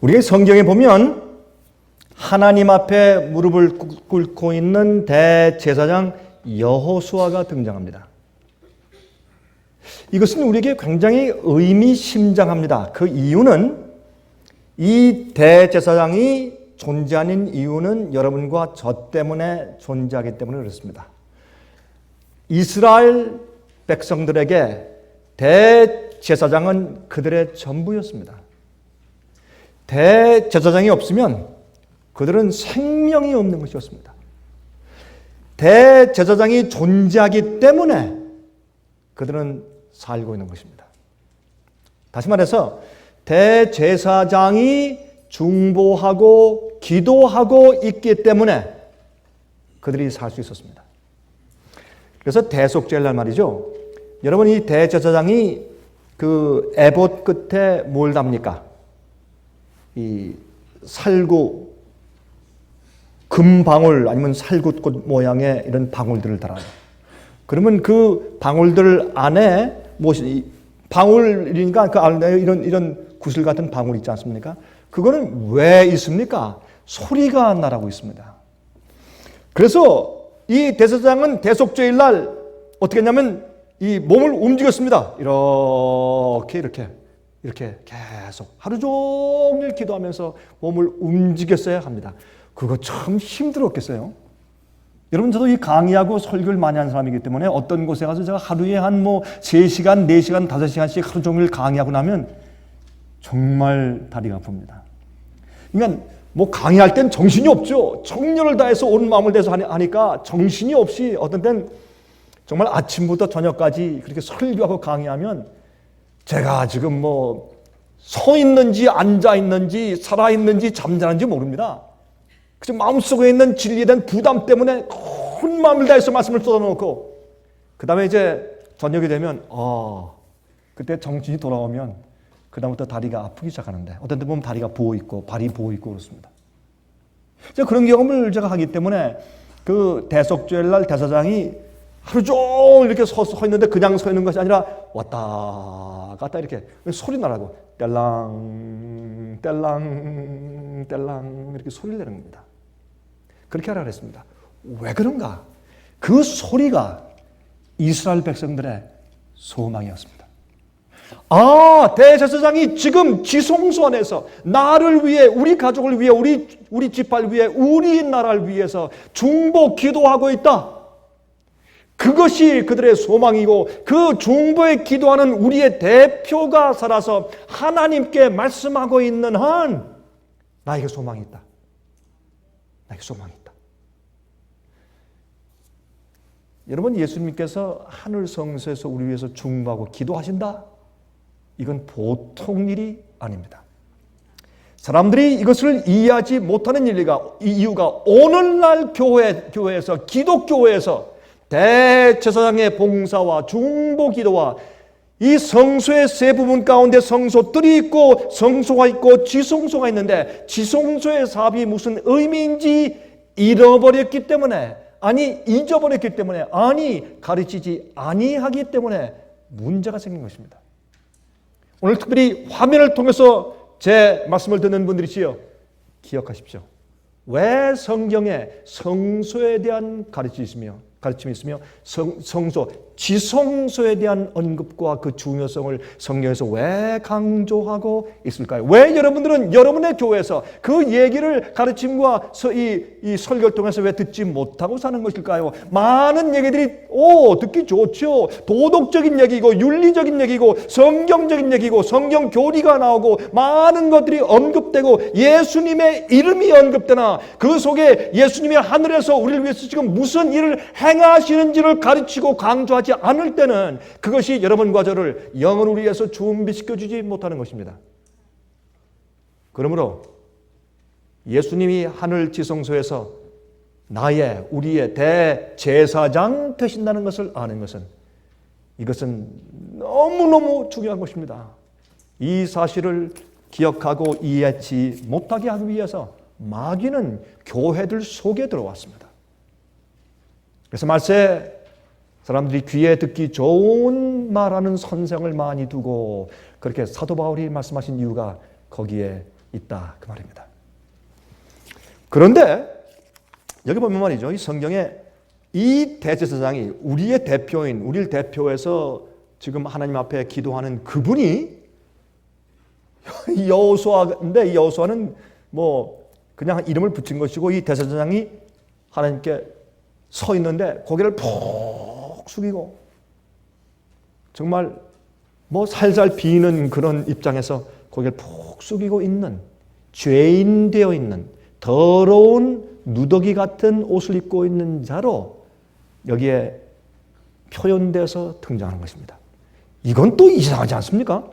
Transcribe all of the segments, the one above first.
우리가 성경에 보면 하나님 앞에 무릎을 꿇고 있는 대제사장 여호수아가 등장합니다. 이것은 우리에게 굉장히 의미심장합니다. 그 이유는 이 대제사장이 존재하는 이유는 여러분과 저 때문에 존재하기 때문에 그렇습니다. 이스라엘 백성들에게 대제사장은 그들의 전부였습니다. 대제사장이 없으면 그들은 생명이 없는 것이었습니다. 대제사장이 존재하기 때문에 그들은 살고 있는 것입니다. 다시 말해서 대제사장이 중보하고 기도하고 있기 때문에 그들이 살 수 있었습니다. 그래서 대속죄날 말이죠. 여러분, 이 대제사장이 그 에봇 끝에 뭘 답니까? 이 살구 금방울 아니면 살구꽃 모양의 이런 방울들을 달아요. 그러면 그 방울들 안에 무엇이 방울이니까 그 안에 이런 구슬 같은 방울 있지 않습니까? 그거는 왜 있습니까? 소리가 나라고 있습니다. 그래서 이 대제사장은 대속죄일 날 어떻게 했냐면 이 몸을 움직였습니다. 이렇게 계속 하루 종일 기도하면서 몸을 움직였어야 합니다. 그거 참 힘들었겠어요. 여러분, 저도 이 강의하고 설교를 많이 하는 사람이기 때문에 어떤 곳에 가서 제가 하루에 한 3시간, 4시간, 5시간씩 하루 종일 강의하고 나면 정말 다리가 아픕니다. 그러니까 강의할 땐 정신이 없죠. 정열을 다해서 온 마음을 다해서 하니까 정신이 없이 어떤 땐 정말 아침부터 저녁까지 그렇게 설교하고 강의하면 제가 지금 서 있는지 앉아 있는지 살아 있는지 잠자는지 모릅니다. 그래서 마음속에 있는 진리에 대한 부담 때문에 온 마음을 다해서 말씀을 쏟아놓고 그 다음에 이제 저녁이 되면 그때 정신이 돌아오면 그 다음부터 다리가 아프기 시작하는데 어떤 때 보면 다리가 부어있고 발이 부어있고 그렇습니다. 제가 그런 경험을 제가 하기 때문에 그 대속죄일 날 대사장이 하루 종일 이렇게 서 있는데 그냥 서 있는 것이 아니라 왔다 갔다 이렇게 소리 나라고 뗄랑 뗄랑 뗄랑 이렇게 소리를 내는 겁니다. 그렇게 하라 그랬습니다. 왜 그런가? 그 소리가 이스라엘 백성들의 소망이었습니다. 대제사장이 지금 지성소 안에서 나를 위해, 우리 가족을 위해, 우리 지파를 위해, 우리 나라를 위해서 중보 기도하고 있다. 그것이 그들의 소망이고 그 중보에 기도하는 우리의 대표가 살아서 하나님께 말씀하고 있는 한 나에게 소망이 있다. 나에게 소망이 있다. 여러분, 예수님께서 하늘 성소에서 우리 위해서 중보하고 기도하신다? 이건 보통 일이 아닙니다. 사람들이 이것을 이해하지 못하는 이유가 오늘날 교회에서 기독교회에서 대제사장의 봉사와 중보 기도와 이 성소의 세 부분 가운데 성소들이 있고 성소가 있고 지성소가 있는데 지성소의 사업이 무슨 의미인지 잃어버렸기 때문에 잊어버렸기 때문에 가르치지 아니하기 때문에 문제가 생긴 것입니다. 오늘 특별히 화면을 통해서 제 말씀을 듣는 분들이시여 기억하십시오. 왜 성경에 성소에 대한 가르침이 있으며 성소, 지성소에 대한 언급과 그 중요성을 성경에서 왜 강조하고 있을까요? 왜 여러분들은 여러분의 교회에서 그 얘기를 가르침과 이 설교를 통해서 왜 듣지 못하고 사는 것일까요? 많은 얘기들이 듣기 좋죠. 도덕적인 얘기고 윤리적인 얘기고 성경적인 얘기고 성경 교리가 나오고 많은 것들이 언급되고 예수님의 이름이 언급되나 그 속에 예수님이 하늘에서 우리를 위해서 지금 무슨 일을 행하시는지를 가르치고 강조하지 않을 때는 그것이 여러분과 저를 영을 위해서 준비시켜주지 못하는 것입니다. 그러므로 예수님이 하늘 지성소에서 우리의 대제사장 되신다는 것을 아는 것은 이것은 너무너무 중요한 것입니다. 이 사실을 기억하고 이해하지 못하게 하기 위해서 마귀는 교회들 속에 들어왔습니다. 그래서 말세 사람들이 귀에 듣기 좋은 말하는 선생을 많이 두고 그렇게 사도 바울이 말씀하신 이유가 거기에 있다 그 말입니다. 그런데 여기 보면 말이죠. 이 성경에 이 대제사장이 우리의 대표인, 우리를 대표해서 지금 하나님 앞에 기도하는 그분이 여호수아인데, 이 여호수아는 뭐 그냥 이름을 붙인 것이고, 이 대제사장이 하나님께 서 있는데 고개를 푹 숙이고 정말 뭐 살살 비는 그런 입장에서 고개를 푹 숙이고 있는, 죄인 되어 있는 더러운 누더기 같은 옷을 입고 있는 자로 여기에 표현돼서 등장하는 것입니다. 이건 또 이상하지 않습니까?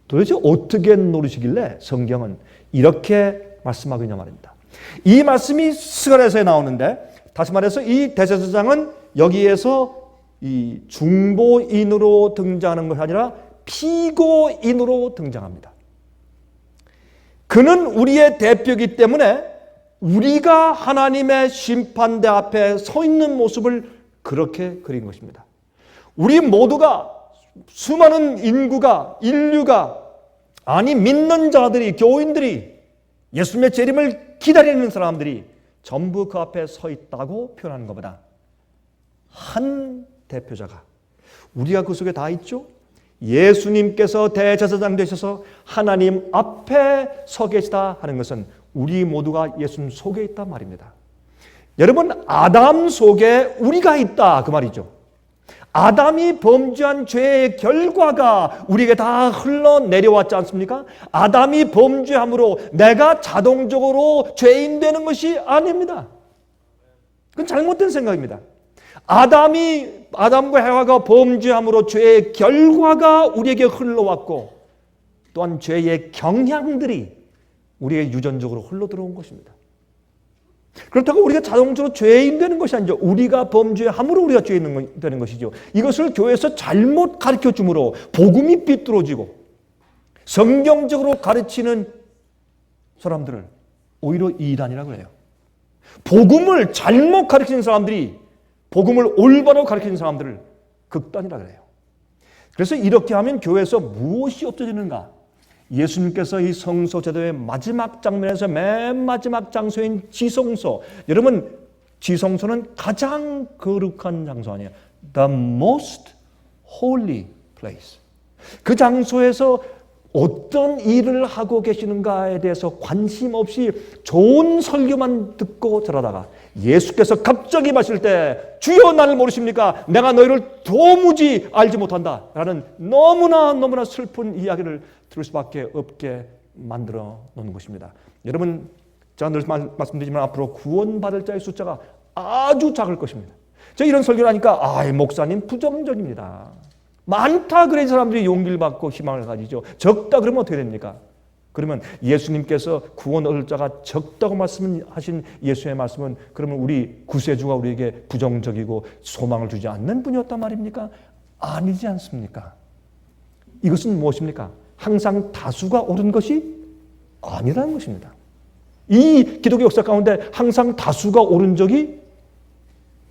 도대체 어떻게 노리시길래 성경은 이렇게 말씀하고 있냐 말입니다. 이 말씀이 스가랴서에 나오는데, 다시 말해서 이 대제사장은 여기에서 이 중보인으로 등장하는 것이 아니라 피고인으로 등장합니다. 그는 우리의 대표이기 때문에 우리가 하나님의 심판대 앞에 서 있는 모습을 그렇게 그린 것입니다. 우리 모두가, 수많은 인류가, 아니 믿는 자들이, 교인들이, 예수님의 재림을 기다리는 사람들이 전부 그 앞에 서 있다고 표현하는 것보다 한 대표자가, 우리가 그 속에 다 있죠? 예수님께서 대제사장 되셔서 하나님 앞에 서 계시다 하는 것은 우리 모두가 예수님 속에 있단 말입니다. 여러분, 아담 속에 우리가 있다 그 말이죠. 아담이 범죄한 죄의 결과가 우리에게 다 흘러내려왔지 않습니까? 아담이 범죄함으로 내가 자동적으로 죄인 되는 것이 아닙니다. 그건 잘못된 생각입니다. 아담과 해와가 범죄함으로 죄의 결과가 우리에게 흘러왔고, 또한 죄의 경향들이 우리에게 유전적으로 흘러들어온 것입니다. 그렇다고 우리가 자동적으로 죄인 되는 것이 아니죠. 우리가 범죄함으로 우리가 죄인 되는 것이죠. 이것을 교회에서 잘못 가르쳐 주므로 복음이 삐뚤어지고 성경적으로 가르치는 사람들을 오히려 이단이라고 해요. 복음을 잘못 가르치는 사람들이 복음을 올바로 가르치는 사람들을 극단이라고 해요. 그래서 이렇게 하면 교회에서 무엇이 없어지는가? 예수님께서 이 성소 제도의 마지막 장면에서 맨 마지막 장소인 지성소, 여러분 지성소는 가장 거룩한 장소 아니에요? The most holy place. 그 장소에서 어떤 일을 하고 계시는가에 대해서 관심 없이 좋은 설교만 듣고 들어다가 예수께서 갑자기 마실 때 주여 나를 모르십니까? 내가 너희를 도무지 알지 못한다 라는 너무나 슬픈 이야기를 들을 수밖에 없게 만들어 놓는 것입니다. 여러분, 제가 늘 말씀드리지만 앞으로 구원받을 자의 숫자가 아주 작을 것입니다. 제가 이런 설교를 하니까 목사님 부정적입니다. 많다 그래야 사람들이 용기를 받고 희망을 가지죠. 적다 그러면 어떻게 됩니까? 그러면 예수님께서 구원 얻을 자가 적다고 말씀하신 예수의 말씀은 그러면 우리 구세주가 우리에게 부정적이고 소망을 주지 않는 분이었단 말입니까? 아니지 않습니까? 이것은 무엇입니까? 항상 다수가 옳은 것이 아니라는 것입니다. 이 기독교 역사 가운데 항상 다수가 옳은 적이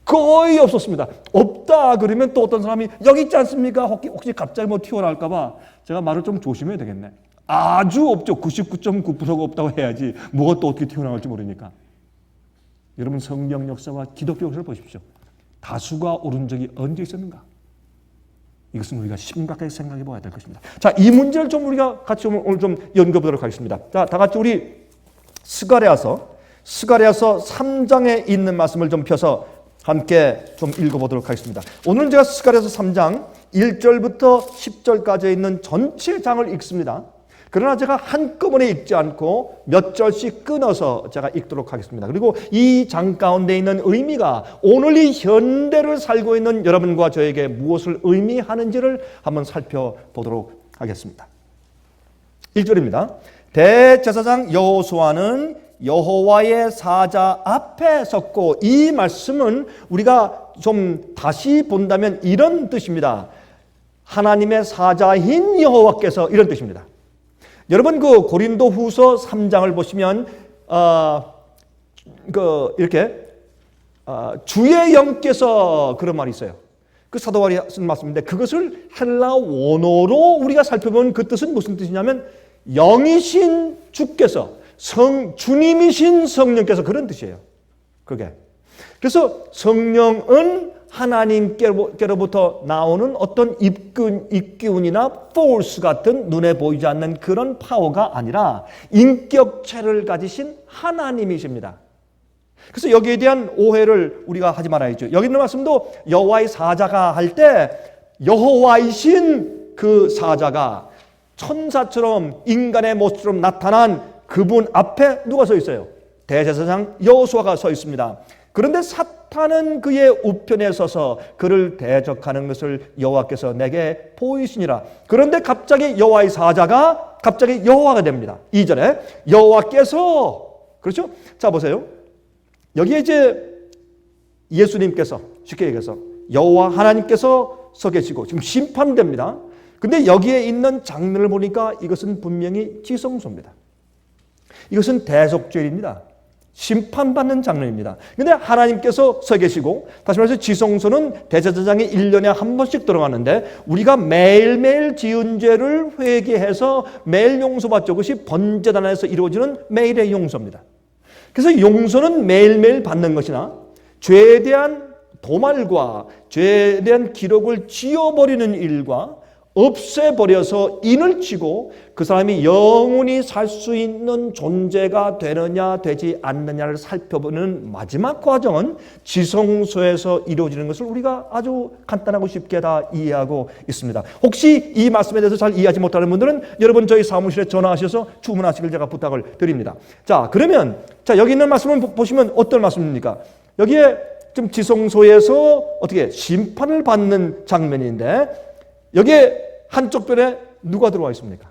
거의 없었습니다. 없다 그러면 또 어떤 사람이 여기 있지 않습니까? 혹시 갑자기 뭐 튀어나올까 봐 제가 말을 좀 조심해야 되겠네. 아주 없죠. 99.9%가 없다고 해야지 뭐가 또 어떻게 튀어나올지 모르니까. 여러분, 성경 역사와 기독교 역사를 보십시오. 다수가 옳은 적이 언제 있었는가? 이것은 우리가 심각하게 생각해 봐야 될 것입니다. 자, 이 문제를 좀 우리가 같이 오늘 좀 연구해 보도록 하겠습니다. 자, 다 같이 우리 스가랴서 3장에 있는 말씀을 좀 펴서 함께 좀 읽어보도록 하겠습니다. 오늘은 제가 스가랴서 3장 1절부터 10절까지 있는 전체 장을 읽습니다. 그러나 제가 한꺼번에 읽지 않고 몇 절씩 끊어서 제가 읽도록 하겠습니다. 그리고 이 장 가운데 있는 의미가 오늘 이 현대를 살고 있는 여러분과 저에게 무엇을 의미하는지를 한번 살펴보도록 하겠습니다. 1절입니다. 대제사장 여호수아는 여호와의 사자 앞에 섰고, 이 말씀은 우리가 좀 다시 본다면 이런 뜻입니다. 하나님의 사자인 여호와께서, 이런 뜻입니다. 여러분, 그 고린도후서 3장을 보시면 이렇게 주의 영께서, 그런 말이 있어요. 그 사도 바울이 쓴 말씀인데, 그것을 헬라 원어로 우리가 살펴보면 그 뜻은 무슨 뜻이냐면 영이신 주께서, 주님이신 성령께서, 그런 뜻이에요. 그게. 그래서 성령은 하나님께로부터 나오는 어떤 입기운이나 force 같은 눈에 보이지 않는 그런 파워가 아니라 인격체를 가지신 하나님이십니다. 그래서 여기에 대한 오해를 우리가 하지 말아야죠. 여기 있는 말씀도 여호와의 사자가 할 때 여호와이신 그 사자가 천사처럼 인간의 모습처럼 나타난 그분 앞에 누가 서 있어요? 대제사장 여호수아가 서 있습니다. 그런데 사탄은 그의 우편에 서서 그를 대적하는 것을 여호와께서 내게 보이시니라. 그런데 갑자기 여호와의 사자가 갑자기 여호와가 됩니다. 2절에 여호와께서, 그렇죠? 자 보세요. 여기에 이제 예수님께서, 쉽게 얘기해서 여호와 하나님께서 서 계시고 지금 심판됩니다. 근데 여기에 있는 장면을 보니까 이것은 분명히 지성소입니다. 이것은 대속죄입니다. 심판받는 장면입니다. 그런데 하나님께서 서 계시고, 다시 말해서 지성소는 대제사장이 1년에 한 번씩 들어가는데 우리가 매일매일 지은 죄를 회개해서 매일 용서받죠. 그것이 번제단에서 이루어지는 매일의 용서입니다. 그래서 용서는 매일매일 받는 것이나 죄에 대한 도말과 죄에 대한 기록을 지워버리는 일과 없애버려서 인을 치고 그 사람이 영원히 살 수 있는 존재가 되느냐 되지 않느냐를 살펴보는 마지막 과정은 지성소에서 이루어지는 것을 우리가 아주 간단하고 쉽게 다 이해하고 있습니다. 혹시 이 말씀에 대해서 잘 이해하지 못하는 분들은 여러분 저희 사무실에 전화하셔서 주문하시길 제가 부탁을 드립니다. 자, 그러면 여기 있는 말씀을 보시면 어떤 말씀입니까? 여기에 좀 지성소에서 어떻게 심판을 받는 장면인데 여기에 한쪽 편에 누가 들어와 있습니까?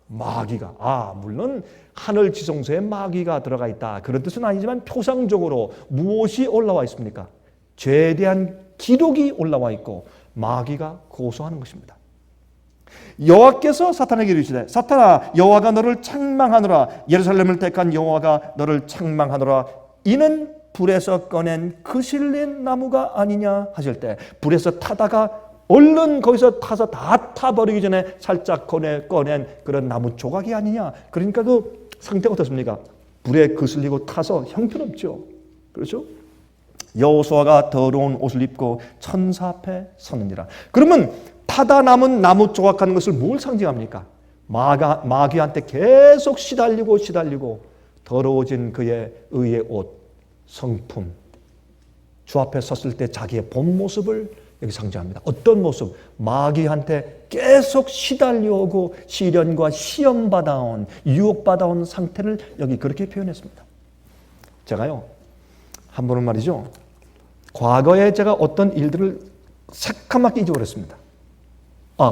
마귀가. 물론 하늘 지성소에 마귀가 들어가 있다, 그런 뜻은 아니지만 표상적으로 무엇이 올라와 있습니까? 죄에 대한 기록이 올라와 있고 마귀가 고소하는 것입니다. 여호와께서 사탄에게 이르시되 사탄아 여호와가 너를 책망하노라. 예루살렘을 택한 여호와가 너를 책망하노라. 이는 불에서 꺼낸 그실린 나무가 아니냐 하실 때, 불에서 타다가 얼른 거기서 타서 다 타버리기 전에 살짝 꺼낸 그런 나무 조각이 아니냐. 그러니까 그 상태가 어떻습니까? 불에 거슬리고 타서 형편없죠. 그렇죠? 여호수아가 더러운 옷을 입고 천사 앞에 서느니라. 그러면 타다 남은 나무 조각하는 것을 뭘 상징합니까? 마귀한테 계속 시달리고 더러워진 그의 의의 옷, 성품, 주 앞에 섰을 때 자기의 본 모습을 여기 상징합니다. 어떤 모습? 마귀한테 계속 시달려오고 시련과 시험 받아온, 유혹 받아온 상태를 여기 그렇게 표현했습니다. 제가요, 한 번은 말이죠, 과거에 제가 어떤 일들을 새카맣게 잊어버렸습니다.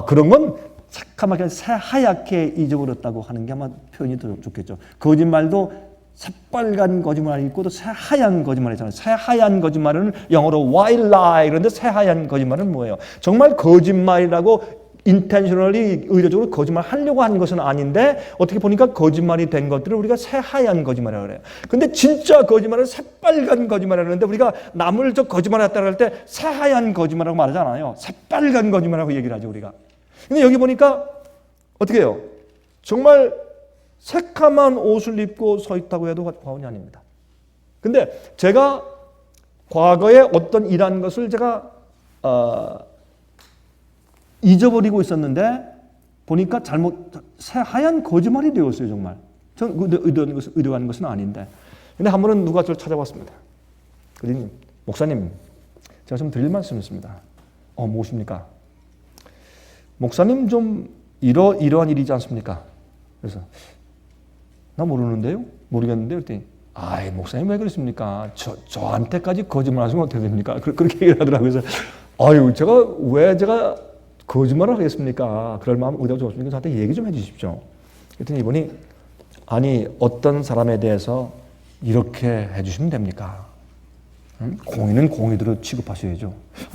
그런 건 새카맣게 새하얗게 잊어버렸다고 하는 게 아마 표현이 더 좋겠죠. 거짓말도 새빨간 거짓말이 있고 또 새하얀 거짓말이 있잖아요. 새하얀 거짓말은 영어로 white lie, 그런데 새하얀 거짓말은 뭐예요? 정말 거짓말이라고 intentionally 의도적으로 거짓말 하려고 한 것은 아닌데 어떻게 보니까 거짓말이 된 것들을 우리가 새하얀 거짓말이라고 그래요. 근데 진짜 거짓말은 새빨간 거짓말이라고 하는데 우리가 남을 거짓말했다고 할 때 새하얀 거짓말이라고 말하잖아요. 새빨간 거짓말이라고 얘기를 하죠, 우리가. 근데 여기 보니까 어떻게 해요? 정말 새카만 옷을 입고 서 있다고 해도 과언이 아닙니다. 근데 제가 과거에 어떤 일한 것을 제가 잊어버리고 있었는데 보니까 새하얀 거짓말이 되었어요, 정말. 전 의도하는 것은 아닌데. 근데 한 번은 누가 저를 찾아왔습니다. 그러니 목사님, 제가 좀 드릴 말씀이 있습니다. 무엇입니까? 목사님 좀 이러한 일이지 않습니까? 그래서 나 모르는데요? 모르겠는데요? 그랬더니 목사님 왜 그랬습니까? 저한테까지 거짓말 하시면 어떻게 됩니까? 그렇게 얘기를 하더라고요. 그래서 제가 거짓말을 하겠습니까? 그럴 마음 의도가 좋습니까? 저한테 얘기 좀 해주십시오. 그랬더니 이분이 어떤 사람에 대해서 이렇게 해주시면 됩니까? 공의는 공의대로 취급하셔야죠.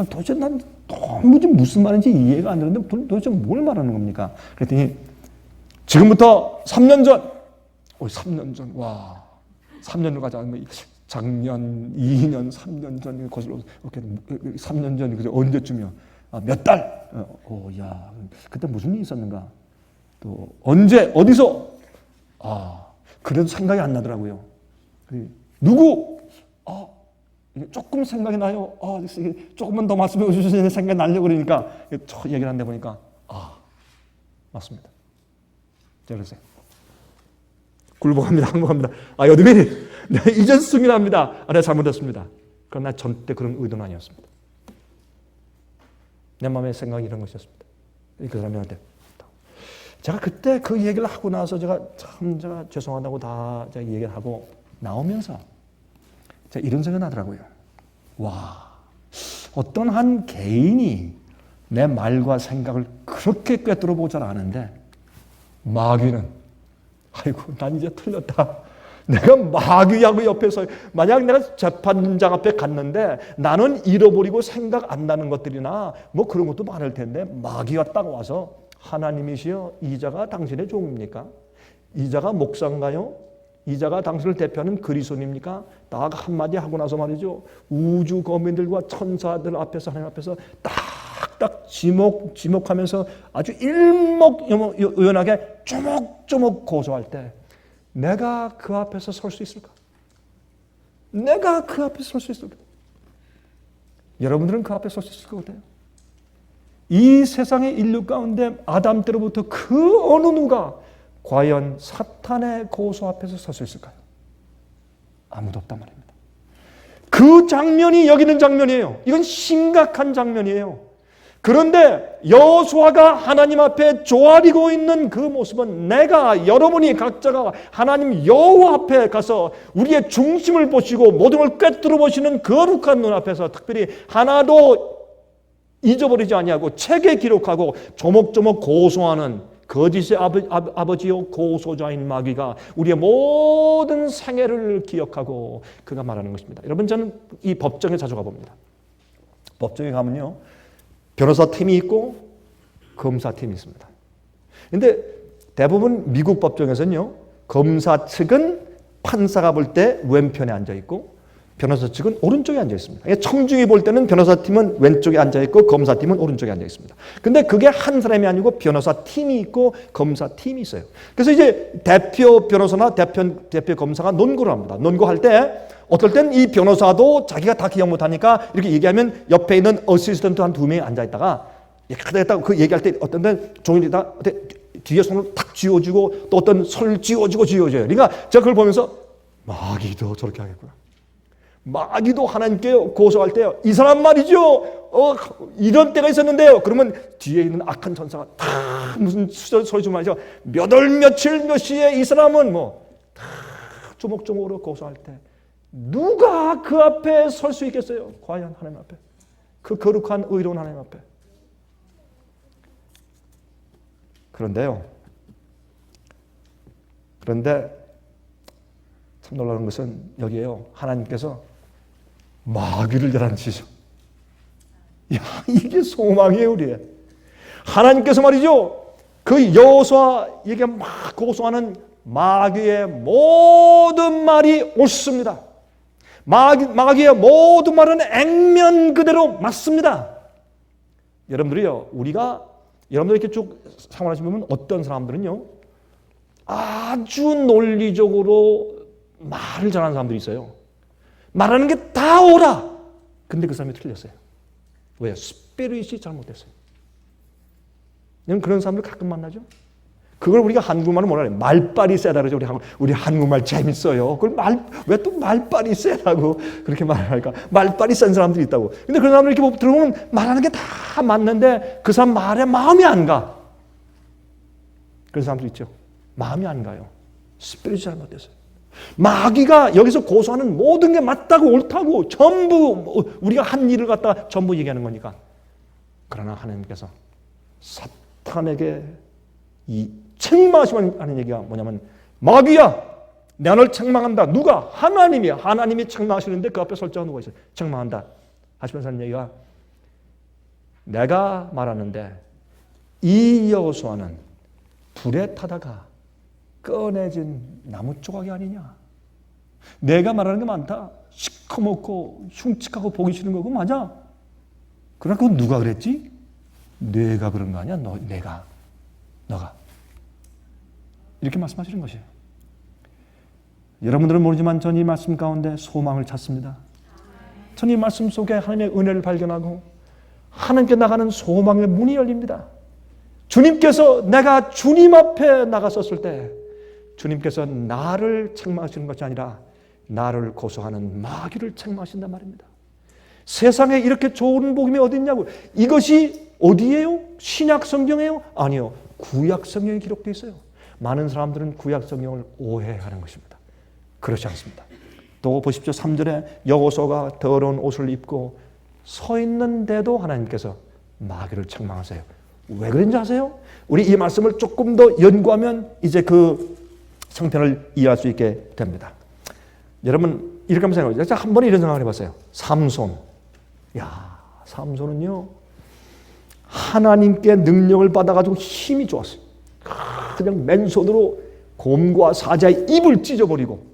도대체 난 너무 무슨 말인지 이해가 안 되는데 도대체 뭘 말하는 겁니까? 그랬더니 지금부터 3년 전, 3년 전, 3년 전 가자. 작년, 2년, 3년 전, 거슬러, 이렇게 3년 전, 그죠? 언제쯤이요? 몇 달? 그때 무슨 일이 있었는가? 또, 언제, 어디서? 그래도 생각이 안 나더라고요. 누구? 조금 생각이 나요. 조금만 더 말씀해 주시면 생각이 나려고 그러니까 얘기를 하는데 보니까 맞습니다. 제가 그랬어요. 굴복합니다. 항복합니다. 여드민이 이제 승인합니다. 내가 잘못했습니다. 그러나 절대 그런 의도는 아니었습니다. 내 마음의 생각이 이런 것이었습니다. 그 사람한테 제가 그때 그 얘기를 하고 나서 제가 죄송하다고 다 제가 얘기를 하고 나오면서 제가 이런 생각이 나더라고요. 어떤 한 개인이 내 말과 생각을 그렇게 꿰뚫어 보지 않았는데 마귀는 난 이제 틀렸다. 내가 마귀하고 옆에서 만약 내가 재판장 앞에 갔는데 나는 잃어버리고 생각 안 나는 것들이나 뭐 그런 것도 많을 텐데 마귀가 딱 와서 하나님이시여 이자가 당신의 종입니까? 이자가 목사인가요? 이자가 당신을 대표하는 그리스도입니까? 딱 한마디 하고 나서 말이죠. 우주 거민들과 천사들 앞에서 하나님 앞에서 딱딱 지목하면서 아주 일목요연하게 조목조목 고소할 때 내가 그 앞에서 설 수 있을까? 내가 그 앞에 설 수 있을까? 여러분들은 그 앞에 설 수 있을 것 같아요? 이 세상의 인류 가운데 아담 때로부터 그 어느 누가 과연 사탄의 고소 앞에서 설 수 있을까요? 아무도 없단 말입니다. 그 장면이 여기 있는 장면이에요. 이건 심각한 장면이에요. 그런데 여호수아가 하나님 앞에 조아리고 있는 그 모습은 내가 여러분이 각자가 하나님 여호와 앞에 가서 우리의 중심을 보시고 모든 걸 꿰뚫어 보시는 거룩한 눈 앞에서 특별히 하나도 잊어버리지 아니하고 책에 기록하고 조목조목 고소하는 거짓의 아버지요 고소자인 마귀가 우리의 모든 생애를 기억하고 그가 말하는 것입니다. 여러분 저는 이 법정에 자주 가봅니다. 법정에 가면요 변호사 팀이 있고 검사 팀이 있습니다. 그런데 대부분 미국 법정에서는요 검사 측은 판사가 볼 때 왼편에 앉아 있고 변호사 측은 오른쪽에 앉아 있습니다. 청중이 볼 때는 변호사 팀은 왼쪽에 앉아 있고 검사 팀은 오른쪽에 앉아 있습니다. 근데 그게 한 사람이 아니고 변호사 팀이 있고 검사 팀이 있어요. 그래서 이제 대표 변호사나 대표 검사가 논고를 합니다. 논고할 때 어떨 땐 이 변호사도 자기가 다 기억 못하니까 이렇게 얘기하면 옆에 있는 어시스턴트 한 2명이 앉아 있다가 그 얘기할 때 어떤 땐 종이에다 뒤에 손을 탁 쥐어주고 또 어떤 손을 쥐어주고 쥐어줘요. 그러니까 제가 그걸 보면서 마귀도 저렇게 하겠구나. 마귀도 하나님께 고소할 때요. 이 사람 말이죠. 이런 때가 있었는데요. 그러면 뒤에 있는 악한 천사가 다 무슨 소리 좀 말이죠. 몇 월 며칠 몇 시에 이 사람은 다 조목조목으로 고소할 때 누가 그 앞에 설 수 있겠어요? 과연 하나님 앞에. 그 거룩한 의로운 하나님 앞에. 그런데 참 놀라운 것은 여기에요. 하나님께서 마귀를 열한치셔. 이게 소망이에요, 우리의. 하나님께서 말이죠. 그 여호수아에게 막 고소하는 마귀의 모든 말이 옳습니다. 마귀의 모든 말은 액면 그대로 맞습니다. 여러분들이요, 여러분들 이렇게 쭉 생활하시면 어떤 사람들은요, 아주 논리적으로 말을 잘하는 사람들이 있어요. 말하는 게 다 옳아. 근데 그 사람이 틀렸어요. 왜요? 스피릿이 잘못됐어요. 그런 사람들 가끔 만나죠. 그걸 우리가 한국말로 뭐라 그래요? 말빨이 세다 그러죠. 우리 한국말 재밌어요. 그걸 왜 또 말빨이 세다고 그렇게 말을 할까? 말빨이 센 사람들이 있다고. 근데 그런 사람들 이렇게 들어보면 말하는 게 다 맞는데 그 사람 말에 마음이 안 가. 그런 사람들 있죠. 마음이 안 가요. 스피릿이 잘못됐어요. 마귀가 여기서 고소하는 모든 게 맞다고 옳다고 전부 우리가 한 일을 갖다 전부 얘기하는 거니까. 그러나 하나님께서 사탄에게 이 책망하시면 하는 얘기가 뭐냐면 마귀야 내가 널 책망한다. 누가? 하나님이야. 하나님이 책망하시는데 그 앞에 설자가 누가 있어요? 책망한다. 하시면서 하는 얘기가 내가 말하는데 이 여호수아는 불에 타다가 꺼내진 나무 조각이 아니냐. 내가 말하는 게 많다. 시커멓고 흉측하고 보기 싫은 거고 맞아. 그러나 그건 누가 그랬지? 내가 그런 거 아니야? 너가. 이렇게 말씀하시는 것이에요. 여러분들은 모르지만 전 이 말씀 가운데 소망을 찾습니다. 전 이 말씀 속에 하나님의 은혜를 발견하고 하나님께 나가는 소망의 문이 열립니다. 주님께서 내가 주님 앞에 나갔었을 때 주님께서 나를 책망하시는 것이 아니라 나를 고소하는 마귀를 책망하신단 말입니다. 세상에 이렇게 좋은 복음이 어디 있냐고. 이것이 어디예요? 신약 성경이에요? 아니요. 구약 성경에 기록되어 있어요. 많은 사람들은 구약 성경을 오해하는 것입니다. 그렇지 않습니다. 또 보십시오. 3절에 여호수아가 더러운 옷을 입고 서 있는데도 하나님께서 마귀를 책망하세요. 왜 그런지 아세요? 우리 이 말씀을 조금 더 연구하면 이제 그 성편을 이해할 수 있게 됩니다. 여러분 이렇게 한번 생각해보세요. 제가 한 번에 이런 생각을 해봤어요. 삼손. 삼손은요 하나님께 능력을 받아가지고 힘이 좋았어요. 그냥 맨손으로 곰과 사자의 입을 찢어버리고,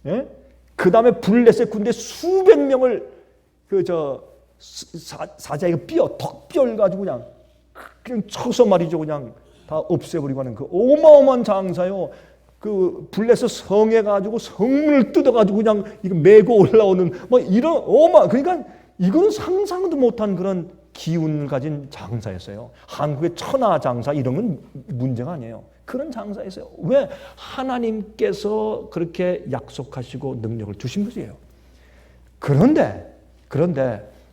예? 그 다음에 블레셋 군대 수백 명을 사자의 턱뼈를 가지고 그냥 쳐서 말이죠. 그냥 다 없애버리고 하는 그 어마어마한 장사요. 그 블레셋 성에 가지고 성문을 뜯어가지고 그냥 이거 메고 올라오는 뭐 이런 그러니까 이거는 상상도 못한 그런 기운을 가진 장사였어요. 한국의 천하 장사 이런 건 문제가 아니에요. 그런 장사였어요. 왜? 하나님께서 그렇게 약속하시고 능력을 주신 것이에요. 그런데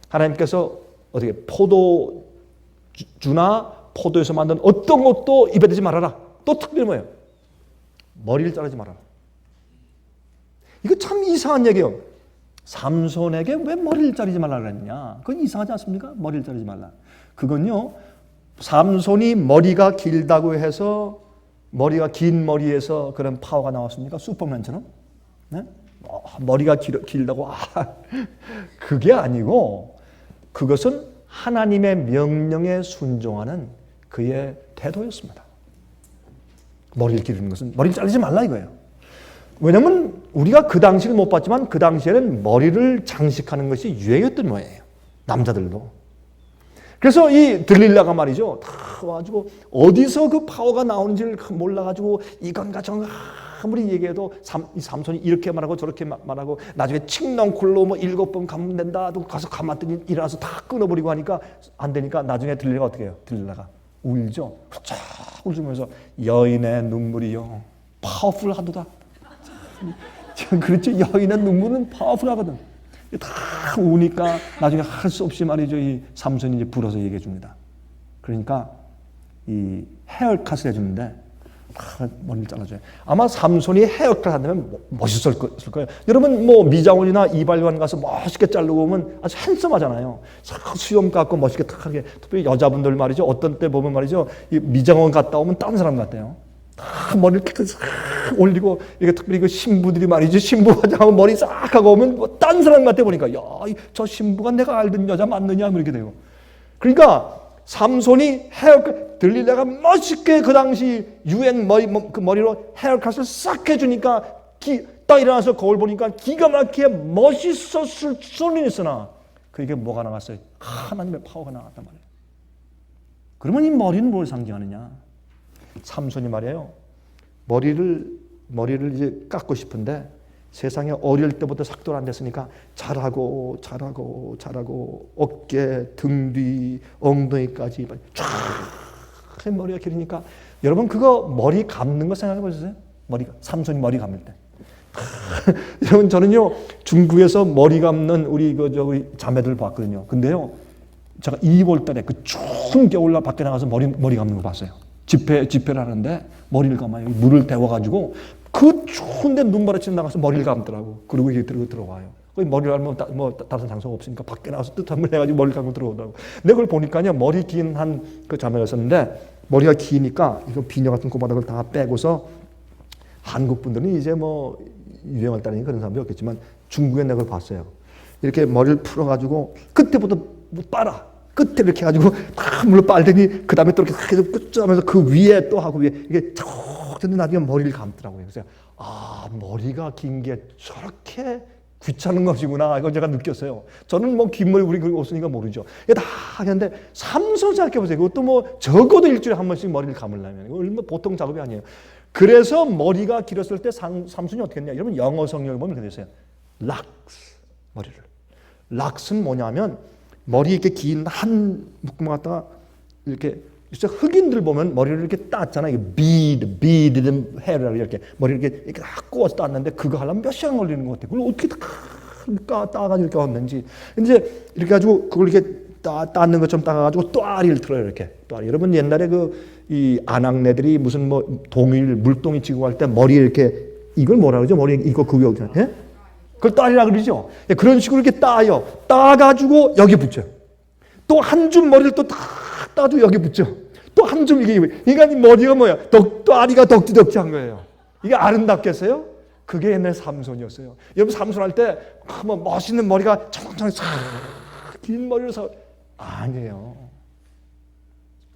하나님께서 어떻게 포도주나 포도에서 만든 어떤 것도 입에 대지 말아라. 또 특별히 뭐예요? 머리를 자르지 말아라. 이거 참 이상한 얘기예요. 삼손에게 왜 머리를 자르지 말라 그랬냐? 그건 이상하지 않습니까? 머리를 자르지 말라. 그건요, 삼손이 머리가 길다고 해서 머리가 긴 머리에서 그런 파워가 나왔습니까? 슈퍼맨처럼? 네? 머리가 길다고 그게 아니고 그것은 하나님의 명령에 순종하는 그의 태도였습니다. 머리를 기르는 것은 머리를 자르지 말라 이거예요. 왜냐하면 우리가 그 당시를 못 봤지만 그 당시에는 머리를 장식하는 것이 유행이었던 모양이에요. 남자들도. 그래서 이 들릴라가 말이죠. 다 와가지고 어디서 그 파워가 나오는지를 몰라가지고 이건가 저건가 아무리 얘기해도 이 삼손이 이렇게 말하고 저렇게 말하고 나중에 칡넝쿨로 뭐 7번 가면 된다. 또 가서 가만히 일어나서 다 끊어버리고 하니까 안 되니까 나중에 들릴라가 어떻게 해요? 들릴라가 울죠. 쫙 울면서 여인의 눈물이요. 파워풀하도다. 그렇죠. 여인의 눈물은 파워풀하거든. 다 우니까 나중에 할 수 없이 말이죠. 이 삼손이 이제 불어서 얘기해 줍니다. 그러니까 이 헤어컷을 해주는데 머리를 잘라줘요. 아마 삼손이 헤어컷 한다면 멋있을 거예요. 여러분 뭐 미장원이나 이발관 가서 멋있게 자르고 오면 아주 핸섬하잖아요. 수염 깎고 멋있게 탁하게. 특별히 여자분들 말이죠. 어떤 때 보면 말이죠. 이 미장원 갔다 오면 다른 사람 같아요. 다 머리를 깨끗이 올리고 이게 특별히 그 신부들이 말이죠. 신부 화장하고 머리 싹 하고 오면 뭐 딴 사람 같아 보니까 저 신부가 내가 알던 여자 맞느냐 이렇게 돼요. 그러니까 삼손이 헤어컷 들릴라가 멋있게 그 당시 유행 그 머리로 헤어컷을 싹 해주니까 딱 일어나서 거울 보니까 기가 막히게 멋있었을 수는 있으나 그게 뭐가 나왔어요? 하나님의 파워가 나왔단 말이에요. 그러면 이 머리는 뭘 상징하느냐? 삼손이 말이에요. 머리를 이제 깎고 싶은데 세상에 어릴 때부터 삭도를 안 됐으니까 잘하고 어깨, 등 뒤, 엉덩이까지 쫙 머리가 길으니까 여러분 그거 머리 감는 거 생각해 보셨어요? 삼손이 머리 감을 때. 여러분 저는요 중국에서 머리 감는 우리 저기 자매들 봤거든요. 근데요 제가 2월 달에 그 추운 겨울날 밖에 나가서 머리 감는 거 봤어요. 집회를 하는데 머리를 감아요. 물을 데워가지고 그 추운데 눈바라치는 나가서 머리를 감더라고. 그리고 이게 들어와요. 머리를 감으면 뭐 다른 장소가 없으니까 밖에 나가서 뜨뜻한 물 해가지고 머리를 감고 들어오더라고. 근데 그걸 보니까요 머리 긴 한 그 자매였었는데 머리가 기니까 이거 비녀 같은 꼬마닥을 다 빼고서 한국 분들은 이제 뭐 유행을 따르는 그런 사람도 없겠지만 중국에 내가 그걸 봤어요. 이렇게 머리를 풀어가지고 끝에부터 빨아. 끝에 이렇게 해가지고 다 물로 빨더니 그 다음에 또 이렇게 계속 끝하면서 그 위에 또 하고 위에 이게 쭉 나중에 머리를 감더라고요. 그래서 머리가 긴 게 저렇게 귀찮은 것이구나. 이걸 제가 느꼈어요. 저는 뭐 긴 머리 우리 없으니까 모르죠. 이게 다 하는데 삼손 생각해보세요. 그것도 뭐 적어도 일주일에 한 번씩 머리를 감으려면 이거 얼마 보통 작업이 아니에요. 그래서 머리가 길었을 때 삼손이 어떻게 했냐. 여러분 영어 성경을 보면 이렇게 되어 있어요. 락스, 머리를. 락스는 뭐냐면 머리 이렇게 긴 한 묶음 갖다가 이렇게 흑인들 보면 머리를 이렇게 땄잖아요. bead hair라고 이렇게 머리를 이렇게 딱 꼬아서 땄는데 그거 하려면 몇 시간 걸리는 것 같아요. 그걸 어떻게 따가지고 이렇게 왔는지. 이제 이렇게 가지고 그걸 이렇게 땄는 것처럼 따가지고 또아리를 틀어요. 이렇게 또아리. 여러분 옛날에 이 아낙네들이 무슨 뭐 물동이 지고 갈 때 머리에 이렇게 이걸 뭐라 그러죠? 머리 이거 그 위에 예? 그걸 따리라 그러죠. 예, 그런 식으로 이렇게 따요. 따가지고 여기 붙여요. 또 한 줌 머리를 또 딱 따도 여기 붙여. 또 한 줌 이게 인간이 머리가 뭐야? 또아리가 덕지덕지한 거예요. 이게 아름답겠어요? 그게 옛날 삼손이었어요. 여러분 삼손 할 때 뭐 멋있는 머리가 청청청 긴 머리를 아니에요.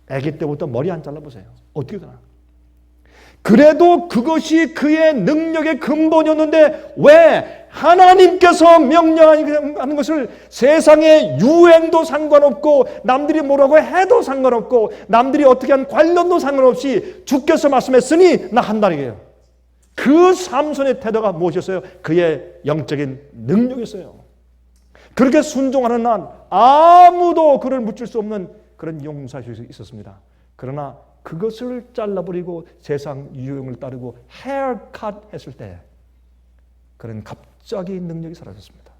아기 때부터 머리 안 잘라보세요. 어떻게 되나? 그래도 그것이 그의 능력의 근본이었는데 왜 하나님께서 명령하는 것을 세상의 유행도 상관없고 남들이 뭐라고 해도 상관없고 남들이 어떻게 한 관련도 상관없이 주께서 말씀했으니 나 한다 이게요. 그 삼손의 태도가 무엇이었어요? 그의 영적인 능력이었어요. 그렇게 순종하는 한 아무도 그를 묻힐 수 없는 그런 용사실이 있었습니다. 그러나 그것을 잘라버리고 세상 유행을 따르고 헤어컷 했을 때 그는 갑자기 능력이 사라졌습니다.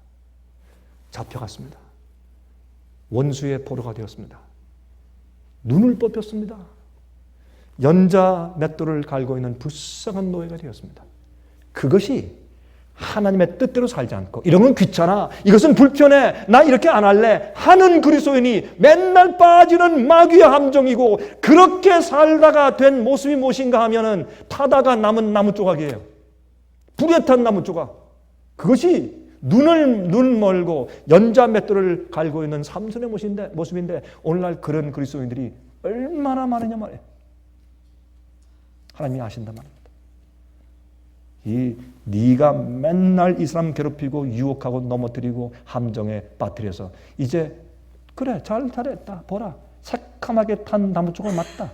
잡혀갔습니다. 원수의 포로가 되었습니다. 눈을 뽑혔습니다. 연자 맷돌을 갈고 있는 불쌍한 노예가 되었습니다. 그것이 하나님의 뜻대로 살지 않고 이런 건 귀찮아, 이것은 불편해, 나 이렇게 안 할래 하는 그리스도인이 맨날 빠지는 마귀의 함정이고 그렇게 살다가 된 모습이 무엇인가 하면은 타다가 남은 나무 조각이에요. 불에 탄 나무 조각. 그것이 눈 멀고 연자 맷돌을 갈고 있는 삼손의 모습인데 오늘날 그런 그리스도인들이 얼마나 많으냐 말이에요. 하나님이 아신단 말입니다. 네가 맨날 이 사람 괴롭히고 유혹하고 넘어뜨리고 함정에 빠뜨려서 이제 그래 잘했다 보라 새카맣게 탄 나무 쪽을 맞다.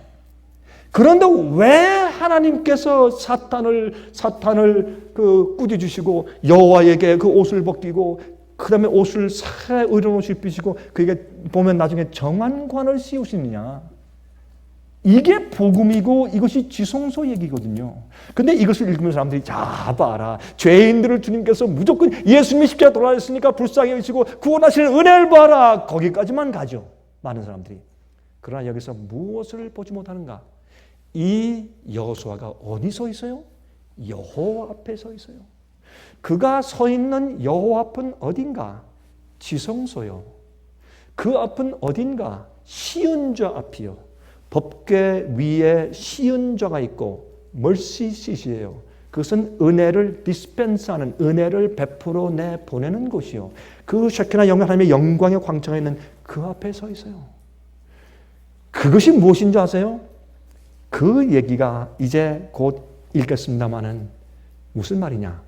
그런데 왜 하나님께서 사탄을 꾸짖으시고 여호와에게 그 옷을 벗기고 그 다음에 옷을 새 의로운 옷을 입히시고 그에게 보면 나중에 정한관을 씌우시느냐. 이게 복음이고 이것이 지성소 얘기거든요. 근데 이것을 읽으면 사람들이 자 봐라, 죄인들을 주님께서 무조건 예수님이 십자가 돌아가셨으니까 불쌍히 여기시고 구원하시는 은혜를 봐라, 거기까지만 가죠, 많은 사람들이. 그러나 여기서 무엇을 보지 못하는가? 이 여호수아가 어디 서 있어요? 여호와 앞에 서 있어요. 그가 서 있는 여호와 앞은 어딘가? 지성소요. 그 앞은 어딘가? 시은좌 앞이요. 법궤 위에 시은좌가 있고 mercy seat이에요. 그것은 은혜를 디스펜스하는, 은혜를 베풀어 내보내는 곳이요. 그 셰키나 영광, 하나님의 영광의 광장에 있는 그 앞에 서 있어요. 그것이 무엇인지 아세요? 그 얘기가 이제 곧 읽겠습니다마는 무슨 말이냐?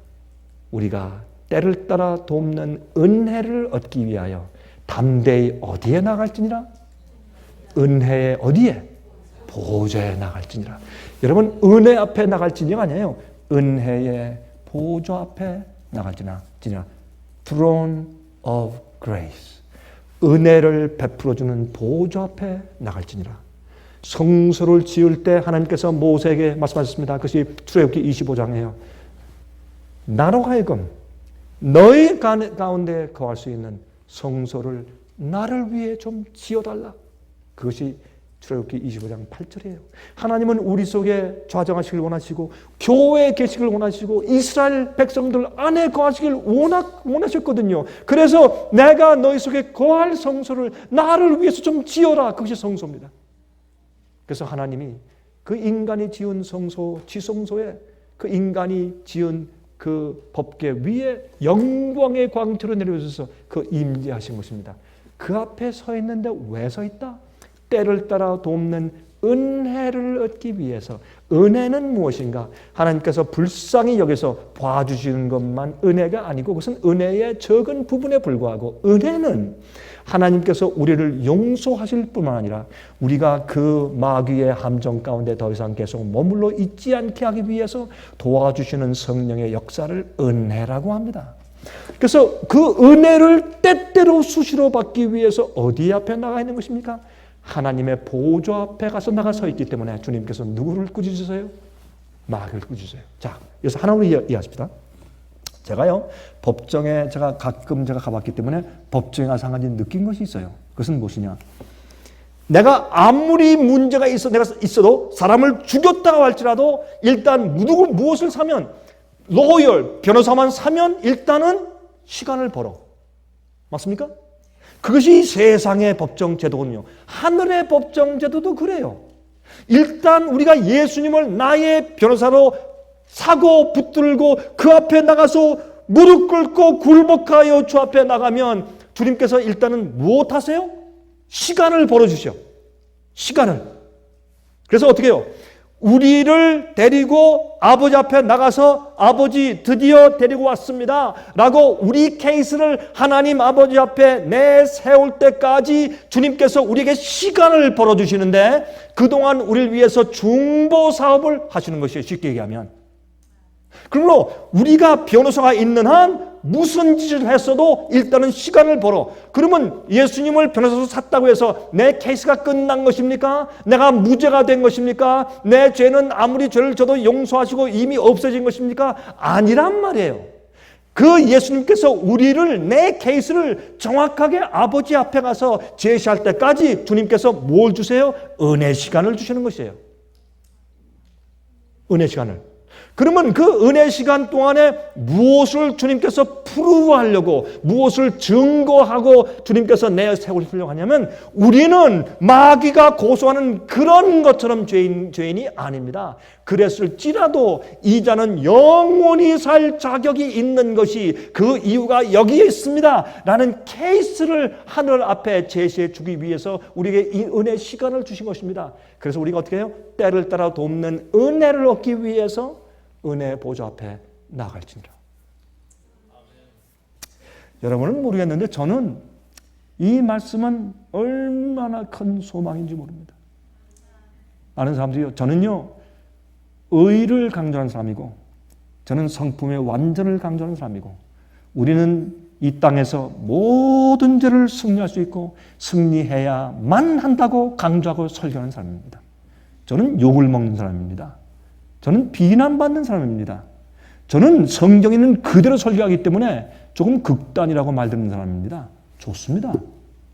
우리가 때를 따라 돕는 은혜를 얻기 위하여 담대히 어디에 나갈지니라? 은혜의 어디에? 보좌에 나갈지니라. 여러분, 은혜 앞에 나갈지니가 아니에요. 은혜의 보좌 앞에 나갈지니라. Throne of Grace. 은혜를 베풀어주는 보좌 앞에 나갈지니라. 성소를 지을 때 하나님께서 모세에게 말씀하셨습니다. 그것이 출애굽기 25장이에요. 나로 하여금 너희 가운데 거할 수 있는 성소를 나를 위해 좀 지어달라. 그것이 출애굽기 25장 8절이에요. 하나님은 우리 속에 좌정하시길 원하시고 교회에 계시길 원하시고 이스라엘 백성들 안에 거하시길 원하셨거든요. 그래서 내가 너희 속에 거할 성소를 나를 위해서 좀 지어라. 그것이 성소입니다. 그래서 하나님이 그 인간이 지은 성소, 지성소에 그 인간이 지은 그 법궤 위에 영광의 광채로 내려오셔서 그 임재하신 것입니다. 그 앞에 서 있는데 왜 서 있다? 때를 따라 돕는 은혜를 얻기 위해서. 은혜는 무엇인가? 하나님께서 불쌍히 여기서 봐주시는 것만 은혜가 아니고 그것은 은혜의 적은 부분에 불과하고, 은혜는 하나님께서 우리를 용서하실 뿐만 아니라 우리가 그 마귀의 함정 가운데 더 이상 계속 머물러 있지 않게 하기 위해서 도와주시는 성령의 역사를 은혜라고 합니다. 그래서 그 은혜를 때때로 수시로 받기 위해서 어디 앞에 나가 있는 것입니까? 하나님의 보좌 앞에 가서 나가 서 있기 때문에 주님께서 누구를 꾸짖으세요? 마귀를 꾸짖으세요. 자, 여기서 하나로 이해하십시다. 제가요, 법정에 가끔 가봤기 때문에 법정에 가서 한 가지 느낀 것이 있어요. 그것은 무엇이냐? 내가 아무리 문제가 있어도 사람을 죽였다고 할지라도 일단 무엇을 사면, 로열, 변호사만 사면 일단은 시간을 벌어. 맞습니까? 그것이 세상의 법정 제도군요. 하늘의 법정 제도도 그래요. 일단 우리가 예수님을 나의 변호사로 사고 붙들고 그 앞에 나가서 무릎 꿇고 굴복하여 주 앞에 나가면 주님께서 일단은 무엇 하세요? 시간을 벌어주셔. 시간을. 그래서 어떻게 해요? 우리를 데리고 아버지 앞에 나가서 아버지 드디어 데리고 왔습니다 라고 우리 케이스를 하나님 아버지 앞에 내세울 때까지 주님께서 우리에게 시간을 벌어주시는데, 그동안 우리를 위해서 중보 사업을 하시는 것이에요. 쉽게 얘기하면. 그러므로 우리가 변호사가 있는 한 무슨 짓을 했어도 일단은 시간을 벌어. 그러면 예수님을 변호사로 샀다고 해서 내 케이스가 끝난 것입니까? 내가 무죄가 된 것입니까? 내 죄는 아무리 죄를 져도 용서하시고 이미 없어진 것입니까? 아니란 말이에요. 그 예수님께서 우리를, 내 케이스를 정확하게 아버지 앞에 가서 제시할 때까지 주님께서 뭘 주세요? 은혜 시간을 주시는 것이에요. 은혜 시간을. 그러면 그 은혜 시간 동안에 무엇을 주님께서 프루브하려고, 무엇을 증거하고 주님께서 내세우시려고 하냐면, 우리는 마귀가 고소하는 그런 것처럼 죄인이 아닙니다. 그랬을지라도 이 자는 영원히 살 자격이 있는 것이 그 이유가 여기에 있습니다 라는 케이스를 하늘 앞에 제시해 주기 위해서 우리에게 이 은혜 시간을 주신 것입니다. 그래서 우리가 어떻게 해요? 때를 따라 돕는 은혜를 얻기 위해서 은혜 보좌 앞에 나갈지니라. 여러분은 모르겠는데 저는 이 말씀은 얼마나 큰 소망인지 모릅니다. 많은 사람들이요, 저는요 의를 강조하는 사람이고, 저는 성품의 완전을 강조하는 사람이고, 우리는 이 땅에서 모든 죄를 승리할 수 있고 승리해야만 한다고 강조하고 설교하는 사람입니다. 저는 욕을 먹는 사람입니다. 저는 비난받는 사람입니다. 저는 성경에 있는 그대로 설교하기 때문에 조금 극단이라고 말드는 사람입니다. 좋습니다.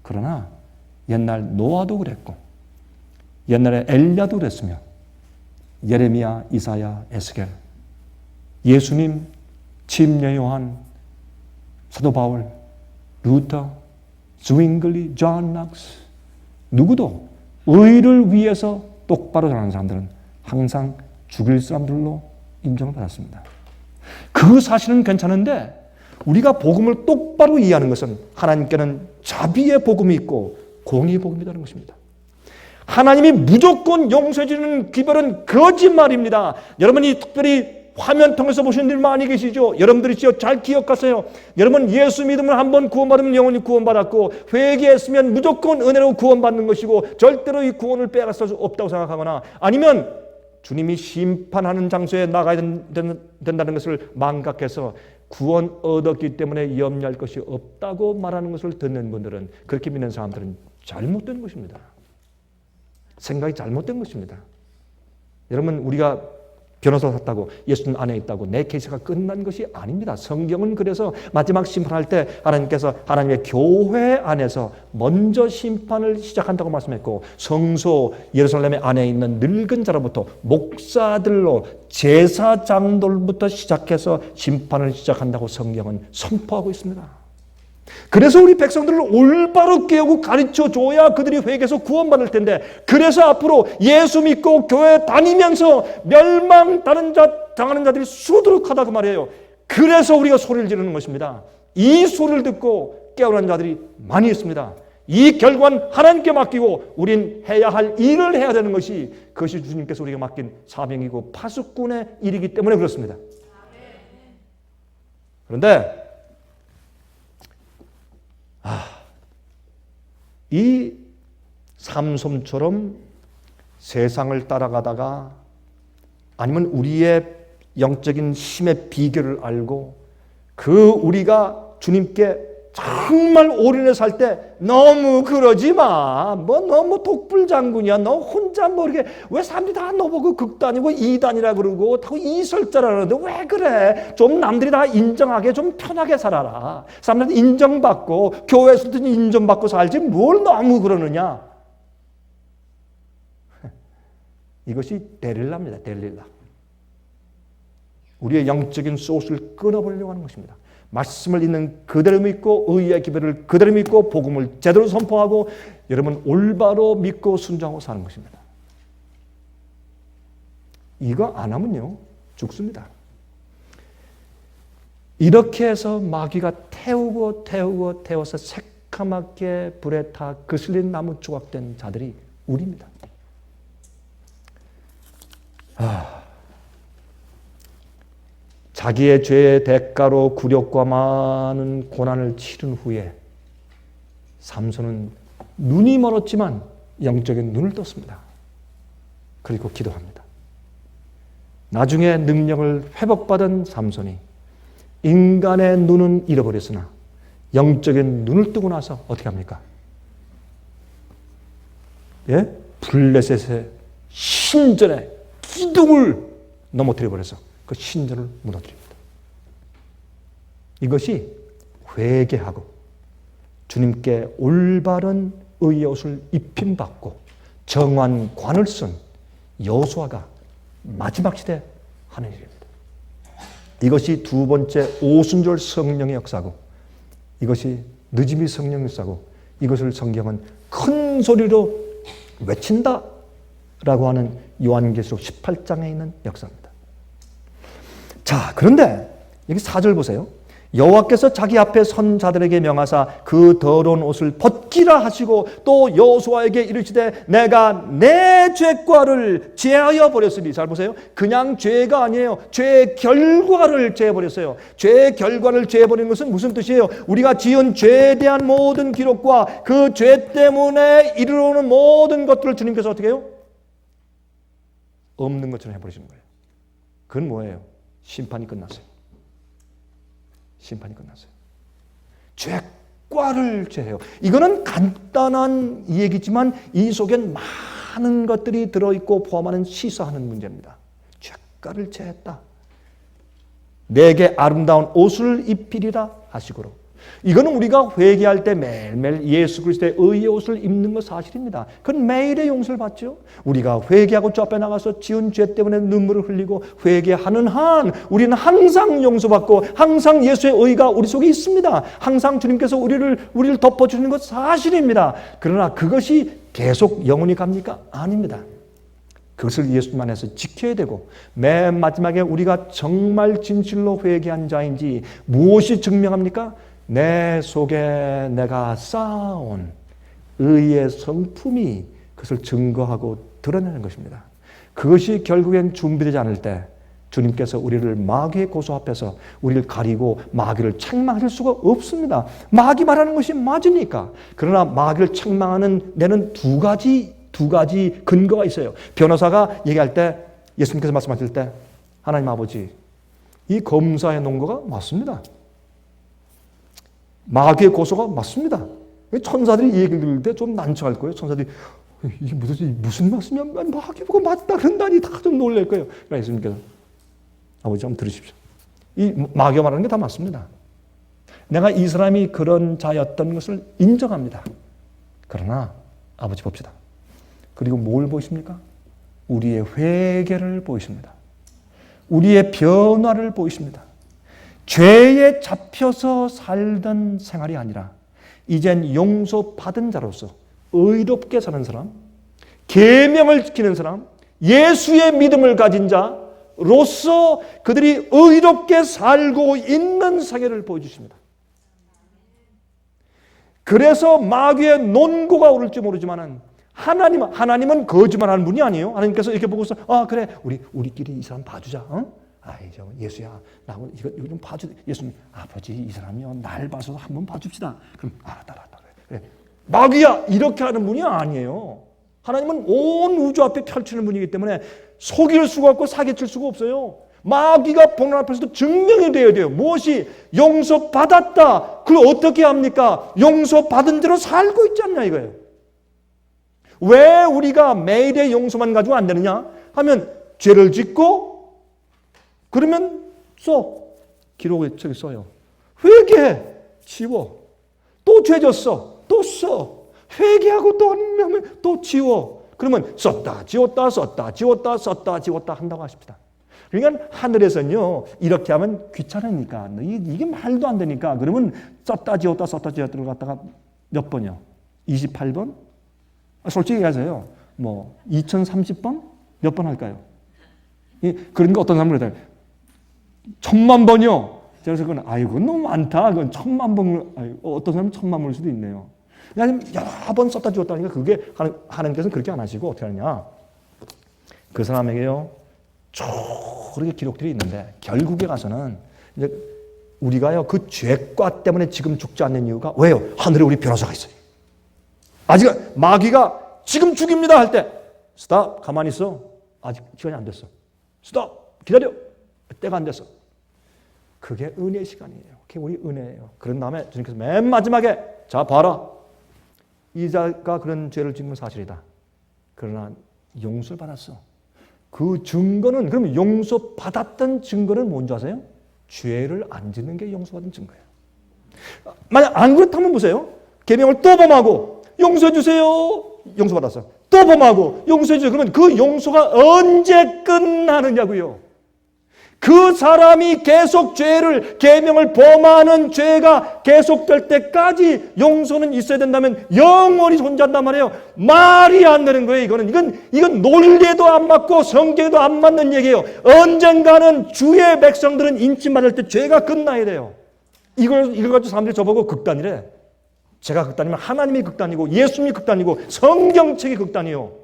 그러나 옛날 노아도 그랬고, 옛날에 엘리야도 그랬으며, 예레미야, 이사야, 에스겔, 예수님, 침례 요한, 사도 바울, 루터, 스윙글리, 존 낙스, 누구도 의를 위해서 똑바로 자라는 사람들은 항상 죽일 사람들로 인정을 받았습니다. 그 사실은 괜찮은데, 우리가 복음을 똑바로 이해하는 것은 하나님께는 자비의 복음이 있고 공의의 복음이라는 것입니다. 하나님이 무조건 용서해 주는 기별은 거짓말입니다. 여러분이 특별히 화면 통해서 보시는 분들 많이 계시죠? 여러분들이 잘 기억하세요. 여러분 예수 믿으면 한번 구원받으면 영원히 구원받았고, 회개했으면 무조건 은혜로 구원받는 것이고 절대로 이 구원을 빼앗을 수 없다고 생각하거나, 아니면 주님이 심판하는 장소에 나가야 된다는 것을 망각해서 구원 얻었기 때문에 염려할 것이 없다고 말하는 것을 듣는 분들은, 그렇게 믿는 사람들은 잘못된 것입니다. 생각이 잘못된 것입니다. 여러분, 우리가 변호사 샀다고 예수님 안에 있다고 내 케이스가 끝난 것이 아닙니다. 성경은 그래서 마지막 심판할 때 하나님께서 하나님의 교회 안에서 먼저 심판을 시작한다고 말씀했고, 성소 예루살렘 안에 있는 늙은 자로부터 목사들로 제사장들부터 시작해서 심판을 시작한다고 성경은 선포하고 있습니다. 그래서 우리 백성들을 올바로 깨우고 가르쳐 줘야 그들이 회개해서 구원받을 텐데, 그래서 앞으로 예수 믿고 교회 다니면서 멸망 당하는 자들이 수두룩하다고 말이에요. 그래서 우리가 소리를 지르는 것입니다. 이 소리를 듣고 깨어난 자들이 많이 있습니다. 이 결과는 하나님께 맡기고 우린 해야 할 일을 해야 되는 것이 그것이 주님께서 우리에게 맡긴 사명이고 파수꾼의 일이기 때문에 그렇습니다. 그런데 이 삼손처럼 세상을 따라가다가 아니면 우리의 영적인 힘의 비결을 알고 그 우리가 주님께 정말 올인해 살 때 너무 그러지 마. 뭐 너무 독불장군이야. 너 혼자 모르게 왜 사람들이 다 너보고 극단이고 이단이라 그러고 다 이설자라 그러는데 왜 그래? 좀 남들이 다 인정하게 좀 편하게 살아라. 사람들한테 인정받고 교회에서도 인정받고 살지 뭘 너무 그러느냐. 이것이 데릴라입니다. 데릴라. 우리의 영적인 소스를 끊어버리려고 하는 것입니다. 말씀을 있는 그대로 믿고 의의 기별을 그대로 믿고 복음을 제대로 선포하고 여러분 올바로 믿고 순종하고 사는 것입니다. 이거 안 하면요 죽습니다. 이렇게 해서 마귀가 태워서 새카맣게 불에 타 그슬린 나무 조각된 자들이 우리입니다. 자기의 죄의 대가로 굴욕과 많은 고난을 치른 후에 삼손은 눈이 멀었지만 영적인 눈을 떴습니다. 그리고 기도합니다. 나중에 능력을 회복받은 삼손이 인간의 눈은 잃어버렸으나 영적인 눈을 뜨고 나서 어떻게 합니까? 예? 블레셋의 신전의 기둥을 넘어뜨려 버려서 그 신전을 무너뜨립니다. 이것이 회개하고 주님께 올바른 의의 옷을 입힘받고 정한 관을 쓴 여호수아가 마지막 시대 하는 일입니다. 이것이 두 번째 오순절 성령의 역사고 이것이 늦음이 성령의 역사고 이것을 성경은 큰 소리로 외친다 라고 하는 요한계시록 18장에 있는 역사입니다. 자, 그런데 여기 4절 보세요. 여호와께서 자기 앞에 선 자들에게 명하사 그 더러운 옷을 벗기라 하시고 또 여호수아에게 이르시되 내가 내 죄과를 제하여 버렸으니 잘 보세요. 그냥 죄가 아니에요. 죄의 결과를 제해버렸어요. 죄의 결과를 제해버리는 것은 무슨 뜻이에요? 우리가 지은 죄에 대한 모든 기록과 그 죄 때문에 이르러오는 모든 것들을 주님께서 어떻게 해요? 없는 것처럼 해버리시는 거예요. 그건 뭐예요? 심판이 끝났어요. 심판이 끝났어요. 죄과를 제해요. 이거는 간단한 얘기지만 이 속엔 많은 것들이 들어있고 포함하는 시사하는 문제입니다. 죄과를 제했다. 내게 아름다운 옷을 입히리라 하시고로. 이거는 우리가 회개할 때 매일매일 예수 그리스도의 의의 옷을 입는 것 사실입니다. 그건 매일의 용서를 받죠. 우리가 회개하고 저 앞에 나가서 지은 죄 때문에 눈물을 흘리고 회개하는 한 우리는 항상 용서받고 항상 예수의 의가 우리 속에 있습니다. 항상 주님께서 우리를 덮어주는 것 사실입니다. 그러나 그것이 계속 영원히 갑니까? 아닙니다. 그것을 예수님 안에서 지켜야 되고 맨 마지막에 우리가 정말 진실로 회개한 자인지 무엇이 증명합니까? 내 속에 내가 쌓아온 의의 성품이 그것을 증거하고 드러내는 것입니다. 그것이 결국엔 준비되지 않을 때 주님께서 우리를 마귀의 고소 앞에서 우리를 가리고 마귀를 책망할 수가 없습니다. 마귀 말하는 것이 맞으니까. 그러나 마귀를 책망하는 데는 두 가지 근거가 있어요. 변호사가 얘기할 때 예수님께서 말씀하실 때 하나님 아버지 이 검사의 논거가 맞습니다. 마귀의 고소가 맞습니다. 천사들이 이 얘기를 들을 때 좀 난처할 거예요. 천사들이 이게 무슨 말씀이야? 마귀 보고 맞다 그런다니 다 좀 놀랄 거예요. 그러니까 예수님께서 아버지 한번 들으십시오. 이 마귀가 말하는 게 다 맞습니다. 내가 이 사람이 그런 자였던 것을 인정합니다. 그러나 아버지 봅시다. 그리고 뭘 보이십니까? 우리의 회개를 보이십니다. 우리의 변화를 보이십니다. 죄에 잡혀서 살던 생활이 아니라 이젠 용서받은 자로서 의롭게 사는 사람, 계명을 지키는 사람, 예수의 믿음을 가진 자로서 그들이 의롭게 살고 있는 생애를 보여주십니다. 그래서 마귀의 논고가 오를지 모르지만은 하나님은 거짓말하는 분이 아니에요. 하나님께서 이렇게 보고서 그래 우리끼리 이 사람 봐주자. 저 예수야, 나 이거 좀 봐주. 예수님, 아버지 이 사람이요 날 봐서 한번 봐줍시다. 그럼 알았다. 그래. 마귀야 이렇게 하는 분이 아니에요. 하나님은 온 우주 앞에 펼치는 분이기 때문에 속일 수가 없고 사기칠 수가 없어요. 마귀가 보는 앞에서도 증명이 되어야 돼요. 무엇이 용서받았다. 그걸 어떻게 합니까? 용서받은 대로 살고 있지 않냐 이거예요. 왜 우리가 매일의 용서만 가지고 안 되느냐 하면 죄를 짓고 그러면 기록에 저기 써요. 회개해. 지워. 또 죄 졌어. 또 써. 회개하고 또 지워. 그러면 썼다 지웠다 한다고 하십니다. 그러니까 하늘에서는요 이렇게 하면 귀찮으니까 이게 말도 안 되니까 그러면 썼다 지웠다를 갖다가 몇 번이요? 28번? 솔직히 얘기하세요. 2030번? 몇 번 할까요? 그러니까 어떤 사람은 그래요. 1000만 번이요. 그래서 그건 그건 너무 많다. 그건 1000만 번. 어떤 사람은 1000만 번일 수도 있네요. 아니면 여러 번 썼다 지웠다 하니까 그게 하나님께서는 그렇게 안 하시고 어떻게 하느냐? 그 사람에게요 그렇게 기록들이 있는데 결국에 가서는 이제 우리가요 그 죄과 때문에 지금 죽지 않는 이유가 왜요? 하늘에 우리 변호사가 있어요. 아직 마귀가 지금 죽입니다 할 때 스탑 가만히 있어. 아직 시간이 안 됐어. 스탑 기다려. 때가 안 됐어. 그게 은혜 시간이에요. 그게 우리 은혜예요. 그런 다음에 주님께서 맨 마지막에 자 봐라. 이 자가 그런 죄를 지은 건 사실이다. 그러나 용서를 받았어. 그 증거는 그럼 용서받았던 증거는 뭔지 아세요? 죄를 안 짓는 게 용서받은 증거예요. 만약 안 그렇다면 보세요. 계명을 또 범하고 용서해 주세요. 용서받았어. 또 범하고 용서해 주세요. 그러면 그 용서가 언제 끝나느냐고요. 그 사람이 계속 계명을 범하는 죄가 계속될 때까지 용서는 있어야 된다면 영원히 존재한단 말이에요. 말이 안 되는 거예요. 이건 논리에도 안 맞고 성경에도 안 맞는 얘기예요. 언젠가는 주의 백성들은 인침받을 때 죄가 끝나야 돼요. 이걸 가지고 사람들이 저보고 극단이래. 제가 극단이면 하나님이 극단이고 예수님이 극단이고 성경책이 극단이에요.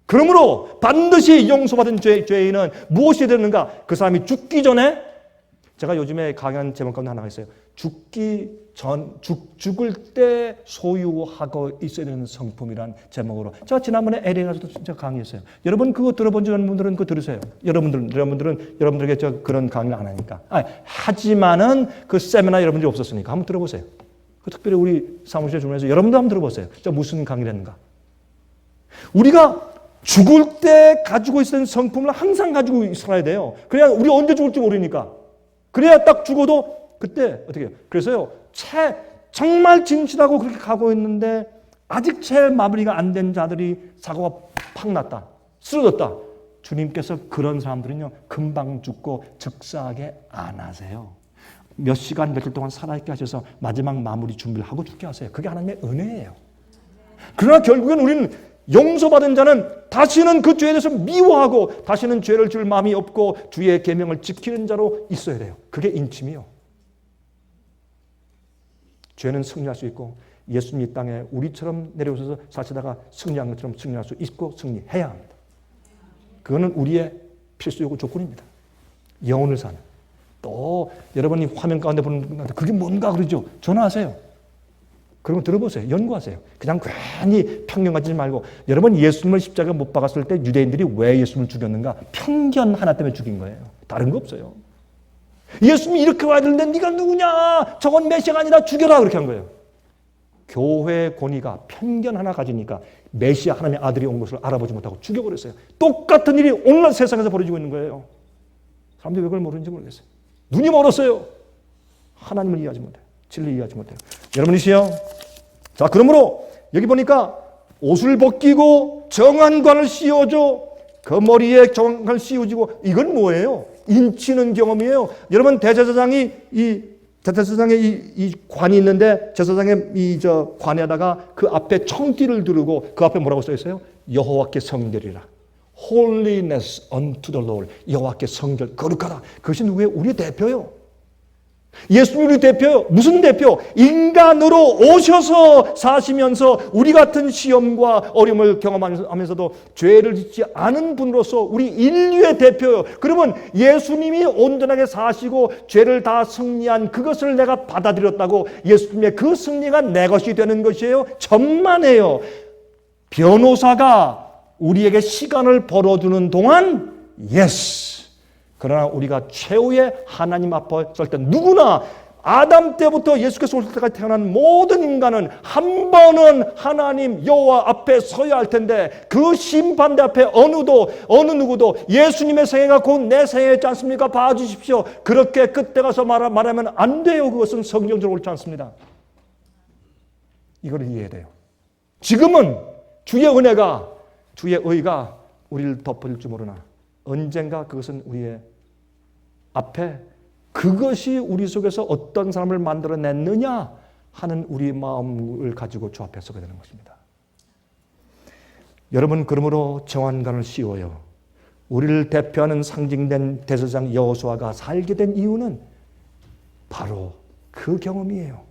그러므로 반드시 용서받은 죄인은 무엇이 되는가? 그 사람이 죽기 전에 제가 요즘에 강연 제목 가운데 하나가 있어요. 죽을 때 소유하고 있어야 되는 성품이란 제목으로 제가 지난번에 LA 가서도 진짜 강의했어요. 여러분 그거 들어본 적 있는 분들은 그거 들으세요. 여러분들에게 저 그런 강의를 안 하니까. 하지만은 그 세미나 여러분들이 없었으니까 한번 들어보세요. 특별히 우리 사무실에 주문해서 여러분도 한번 들어보세요. 저 무슨 강의를 했는가? 우리가 죽을 때 가지고 있는 성품을 항상 가지고 살아야 돼요. 그래야 우리 언제 죽을지 모르니까. 그래야 딱 죽어도 그때 어떻게 해요? 그래서요. 정말 진실하고 그렇게 가고 있는데 아직 채 마무리가 안 된 자들이 사고가 팍 났다. 쓰러졌다. 주님께서 그런 사람들은요. 금방 죽고 즉사하게 안 하세요. 몇 시간 며칠 동안 살아있게 하셔서 마지막 마무리 준비를 하고 죽게 하세요. 그게 하나님의 은혜예요. 그러나 결국엔 우리는 용서받은 자는 다시는 그 죄에 대해서 미워하고 다시는 죄를 줄 마음이 없고 주의 계명을 지키는 자로 있어야 돼요. 그게 인침이요. 죄는 승리할 수 있고 예수님 이 땅에 우리처럼 내려오셔서 사시다가 승리한 것처럼 승리할 수 있고 승리해야 합니다. 그거는 우리의 필수 요구 조건입니다. 영혼을 사는. 또 여러분이 화면 가운데 보는 분한테 그게 뭔가 그러죠. 전화하세요. 그러면 들어보세요. 연구하세요. 그냥 괜히 편견 가지지 말고 여러분 예수님을 십자가에 못 박았을 때 유대인들이 왜 예수님을 죽였는가? 편견 하나 때문에 죽인 거예요. 다른 거 없어요. 예수님이 이렇게 와야 되는데 네가 누구냐? 저건 메시아가 아니라 죽여라 그렇게 한 거예요. 교회 권위가 편견 하나 가지니까 메시아 하나님의 아들이 온 것을 알아보지 못하고 죽여버렸어요. 똑같은 일이 오늘날 세상에서 벌어지고 있는 거예요. 사람들이 왜 그걸 모르는지 모르겠어요. 눈이 멀었어요. 하나님을 이해하지 못해요. 진리 이해하지 못해요. 여러분이시여. 자, 그러므로 여기 보니까 옷을 벗기고 정한관을 씌워줘. 그 머리에 정한관을 씌워지고 이건 뭐예요? 인치는 경험이에요. 여러분 대제사장의 이 관이 있는데 제사장의 저 관에다가 그 앞에 청띠를 두르고 그 앞에 뭐라고 써 있어요? 여호와께 성결이라. Holiness unto the Lord. 여호와께 성결 거룩하라. 그것이 누구예요? 우리의 대표요. 예수님이 대표요. 무슨 대표? 인간으로 오셔서 사시면서 우리 같은 시험과 어려움을 경험하면서도 죄를 짓지 않은 분으로서 우리 인류의 대표요. 그러면 예수님이 온전하게 사시고 죄를 다 승리한 그것을 내가 받아들였다고 예수님의 그 승리가 내 것이 되는 것이에요? 천만에요. 변호사가 우리에게 시간을 벌어주는 동안 예스. 그러나 우리가 최후의 하나님 앞에 설 때 누구나 아담 때부터 예수께서 오실 때까지 태어난 모든 인간은 한 번은 하나님 여호와 앞에 서야 할 텐데 그 심판대 앞에 어느 누구도 예수님의 생애가 곧 내 생애였지 않습니까? 봐주십시오. 그렇게 그때 가서 말하면 안 돼요. 그것은 성경적으로 옳지 않습니다. 이걸 이해해야 돼요. 지금은 주의 은혜가 주의 의가 우리를 덮어줄 줄 모르나 언젠가 그것은 우리의 앞에 그것이 우리 속에서 어떤 사람을 만들어냈느냐 하는 우리 마음을 가지고 주 앞에 서게 되는 것입니다. 여러분, 그러므로 정한관을 씌워요. 우리를 대표하는 상징된 대제사장 여호수아가 살게 된 이유는 바로 그 경험이에요.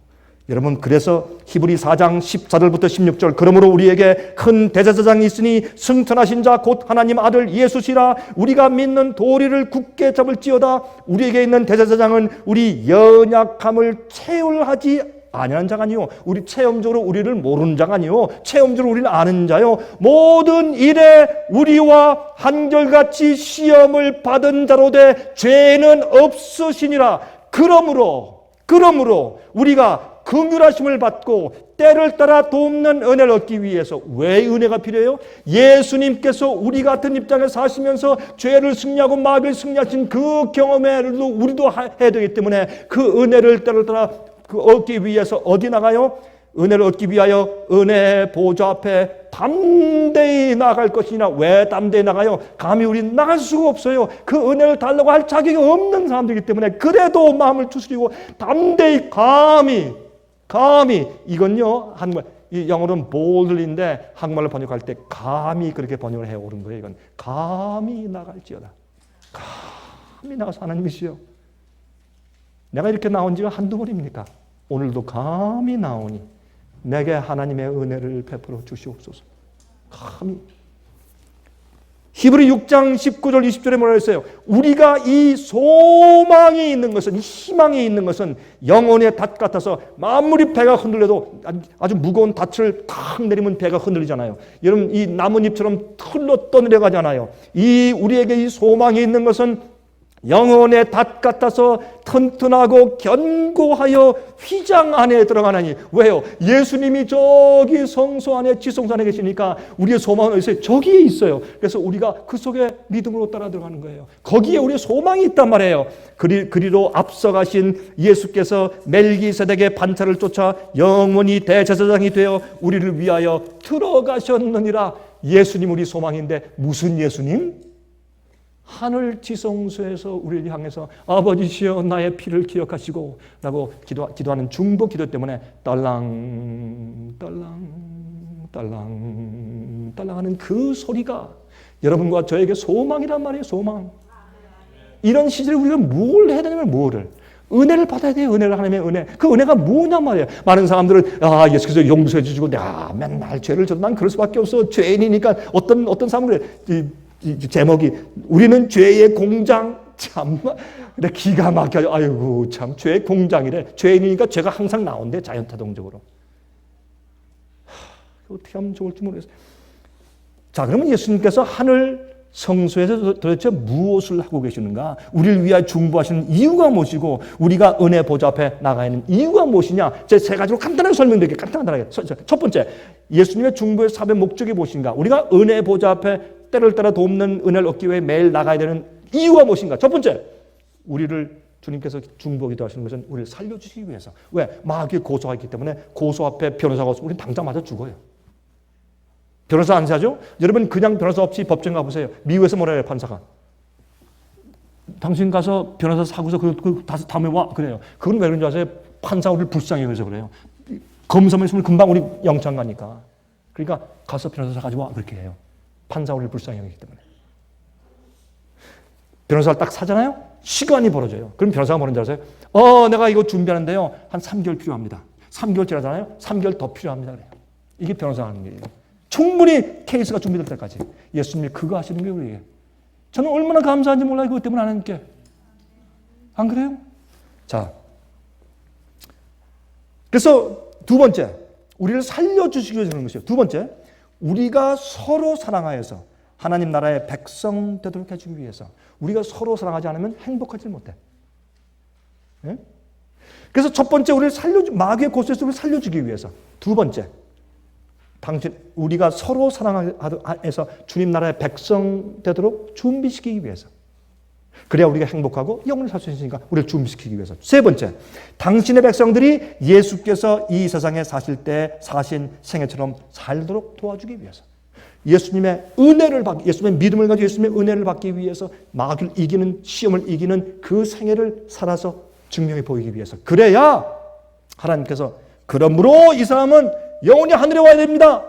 여러분, 그래서 히브리 4장 14절부터 16절 그러므로 우리에게 큰 대제사장이 있으니 승천하신 자 곧 하나님 아들 예수시라. 우리가 믿는 도리를 굳게 잡을지어다. 우리에게 있는 대제사장은 우리 연약함을 체휼하지 아니하는 자가 아니요, 우리 체험적으로 우리를 모르는 자가 아니요, 체험적으로 우리를 아는 자요, 모든 일에 우리와 한결같이 시험을 받은 자로 돼 죄는 없으시니라. 그러므로 우리가 긍휼하심을 받고 때를 따라 돕는 은혜를 얻기 위해서, 왜 은혜가 필요해요? 예수님께서 우리 같은 입장에 사시면서 죄를 승리하고 마귀를 승리하신 그 경험을 우리도 해야 되기 때문에 그 은혜를 때를 따라 얻기 위해서 어디 나가요? 은혜를 얻기 위하여 은혜 보좌 앞에 담대히 나갈 것이냐. 왜 담대히 나가요? 감히 우리 나갈 수가 없어요. 그 은혜를 달라고 할 자격이 없는 사람들이기 때문에 그래도 마음을 추스리고 담대히 감히 이건요 한국말 이 영어로는 boldly인데 한국말로 번역할 때 감히 그렇게 번역을 해 오른 거예요. 이건 감히 나갈지어다. 감히 나가서 하나님이시여, 내가 이렇게 나온 지가 한두 번입니까? 오늘도 감히 나오니 내게 하나님의 은혜를 베풀어 주시옵소서. 감히. 히브리 6장 19절 20절에 뭐라 했어요? 우리가 이 소망이 있는 것은, 이 희망이 있는 것은 영혼의 닷 같아서 아무리 배가 흔들려도 아주 무거운 닻을 탁 내리면 배가 흔들리잖아요. 여러분, 이 나뭇잎처럼 흘러 떠내려가잖아요. 우리에게 이 소망이 있는 것은 영혼의 닷 같아서 튼튼하고 견고하여 휘장 안에 들어가나니. 왜요? 예수님이 저기 성소 안에, 지성소 안에 계시니까 우리의 소망은 어디 있어요? 저기에 있어요. 그래서 우리가 그 속에 믿음으로 따라 들어가는 거예요. 거기에 우리의 소망이 있단 말이에요. 그리로 앞서가신 예수께서 멜기세덱의 반차를 쫓아 영원히 대제사장이 되어 우리를 위하여 들어가셨느니라. 예수님 우리 소망인데 무슨 예수님? 하늘 지성소에서 우리를 향해서 아버지시여 나의 피를 기억하시고 라고 기도하는 중보 기도 때문에 딸랑 하는 그 소리가 여러분과 저에게 소망이란 말이에요. 소망. 이런 시절에 우리가 뭘 해야 되냐면 뭐를? 은혜를 받아야 돼요. 은혜를, 하나님의 은혜. 그 은혜가 뭐냔 말이에요. 많은 사람들은 예수께서 용서해 주시고 내가 맨날 죄를 져도 난 그럴 수밖에 없어. 죄인이니까. 어떤 사람은 그래. 이 제목이 우리는 죄의 공장. 참 근데 기가 막혀요. 아이고 참 죄의 공장이래. 죄인이니까 죄가 항상 나온대, 자연타동적으로. 어떻게 하면 좋을지 모르겠어요. 자, 그러면 예수님께서 하늘 성소에서 도대체 무엇을 하고 계시는가? 우리를 위하여 중보하시는 이유가 무엇이고 우리가 은혜 보좌 앞에 나가 있는 이유가 무엇이냐? 제 세 가지로 간단하게 설명드릴게요. 간단하게. 첫 번째, 예수님의 중보의 사업의 목적이 무엇인가? 우리가 은혜 보좌 앞에 때를 따라 돕는 은혜를 얻기 위해 매일 나가야 되는 이유가 무엇인가? 첫 번째, 우리를 주님께서 중보기도 하시는 것은 우리를 살려주시기 위해서. 왜? 마귀의 고소가 있기 때문에 고소 앞에 변호사가 없으면 우리는 당장 맞아 죽어요. 변호사 안 사죠? 여러분 그냥 변호사 없이 법정 가보세요. 미국에서 뭐라 해요, 판사가? 당신 가서 변호사 사고서 다음에 와. 그래요. 그건 왜 그런 줄 아세요? 판사 우리를 불쌍히 여겨서 그래요. 검사만 있으면 금방 우리 영장 가니까. 그러니까 가서 변호사 가지고 와. 그렇게 해요. 판사 우리를 불쌍히 여기기 때문에. 변호사를 딱 사잖아요? 시간이 벌어져요. 그럼 변호사가 뭐라는 줄 아세요? 내가 이거 준비하는데요. 한 3개월 필요합니다. 3개월 지나잖아요. 3개월 더 필요합니다. 그래요. 이게 변호사가 하는 거예요. 충분히 케이스가 준비될 때까지. 예수님이 그거 하시는 게 우리에게. 저는 얼마나 감사한지 몰라요. 그것 때문에 하나님께. 안 그래요? 자, 그래서 두 번째, 우리를 살려주시기 위해서 그런 것이요. 두 번째, 우리가 서로 사랑하여서 하나님 나라의 백성 되도록 해주기 위해서. 우리가 서로 사랑하지 않으면 행복하지 못해. 예? 그래서 첫 번째, 마귀의 고소에서 우리를 살려주기 위해서. 두 번째, 우리가 서로 사랑해서 주님 나라의 백성 되도록 준비시키기 위해서. 그래야 우리가 행복하고 영원히 살 수 있으니까 우리를 준비시키기 위해서. 세 번째, 당신의 백성들이 예수께서 이 세상에 사실 때 사신 생애처럼 살도록 도와주기 위해서. 예수님의 믿음을 가지고 예수님의 은혜를 받기 위해서 마귀를 이기는, 시험을 이기는 그 생애를 살아서 증명해 보이기 위해서. 그래야 하나님께서 그러므로 이 사람은 영원히 하늘에 와야 됩니다.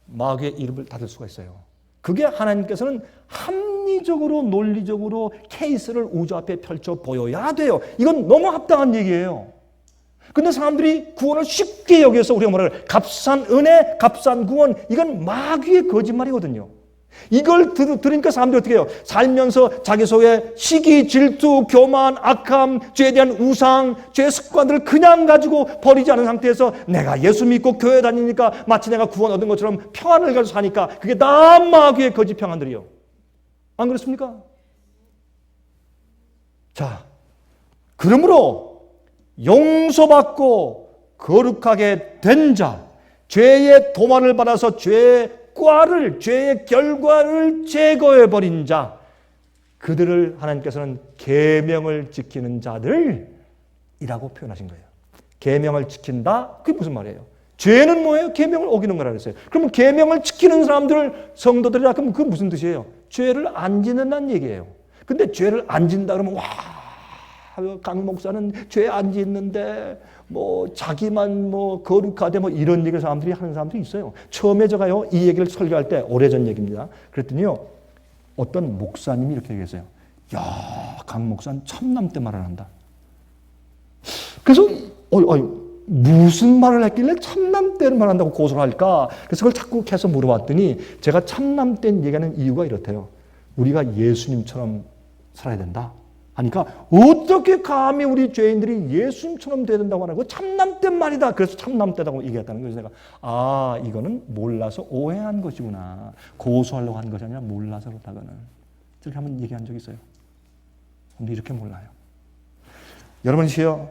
마귀의 이름을 닫을 수가 있어요. 그게 하나님께서는 합리적으로 논리적으로 케이스를 우주 앞에 펼쳐 보여야 돼요. 이건 너무 합당한 얘기예요. 근데 사람들이 구원을 쉽게 여기서 우리가 뭐라 그래요? 값싼 은혜, 값싼 구원. 이건 마귀의 거짓말이거든요. 이걸 들으니까 사람들이 어떻게 해요? 살면서 자기 속에 시기, 질투, 교만, 악함, 죄에 대한 우상, 죄의 습관들을 그냥 가지고 버리지 않은 상태에서 내가 예수 믿고 교회 다니니까 마치 내가 구원 얻은 것처럼 평안을 가지고 사니까 그게 다 마귀의 거짓 평안들이요. 안 그렇습니까? 자, 그러므로 용서받고 거룩하게 된 자, 죄의 도만을 받아서 죄의 결과를 제거해버린 자, 그들을 하나님께서는 계명을 지키는 자들이라고 표현하신 거예요. 계명을 지킨다? 그게 무슨 말이에요? 죄는 뭐예요? 계명을 어기는 거라 그랬어요. 그러면 계명을 지키는 사람들을 성도들이라 그러면 그게 무슨 뜻이에요? 죄를 안 짓는다는 얘기예요. 근데 죄를 안 짓는다 그러면 강 목사는 죄 안 짓는데 자기만 거룩하대 이런 얘기를 사람들이 하는 사람들이 있어요. 처음에 제가요 이 얘기를 설교할 때 오래전 얘기입니다. 그랬더니요 어떤 목사님이 이렇게 얘기했어요. 야, 강 목사는 참남 때 말을 한다. 그래서 무슨 말을 했길래 참남 때를 말한다고 고소를 할까? 그래서 그걸 자꾸 계속 물어봤더니 제가 참남 때 얘기하는 이유가 이렇대요. 우리가 예수님처럼 살아야 된다. 하니까 어떻게 감히 우리 죄인들이 예수님처럼 돼야 된다고 하는 거 참남된 말이다. 그래서 참남되다고 얘기했다는 거예요. 내가 이거는 몰라서 오해한 것이구나. 고소하려고 한 것이 아니라 몰라서 그렇다고는. 이렇게 한번 얘기한 적이 있어요. 근데 이렇게 몰라요. 여러분이요,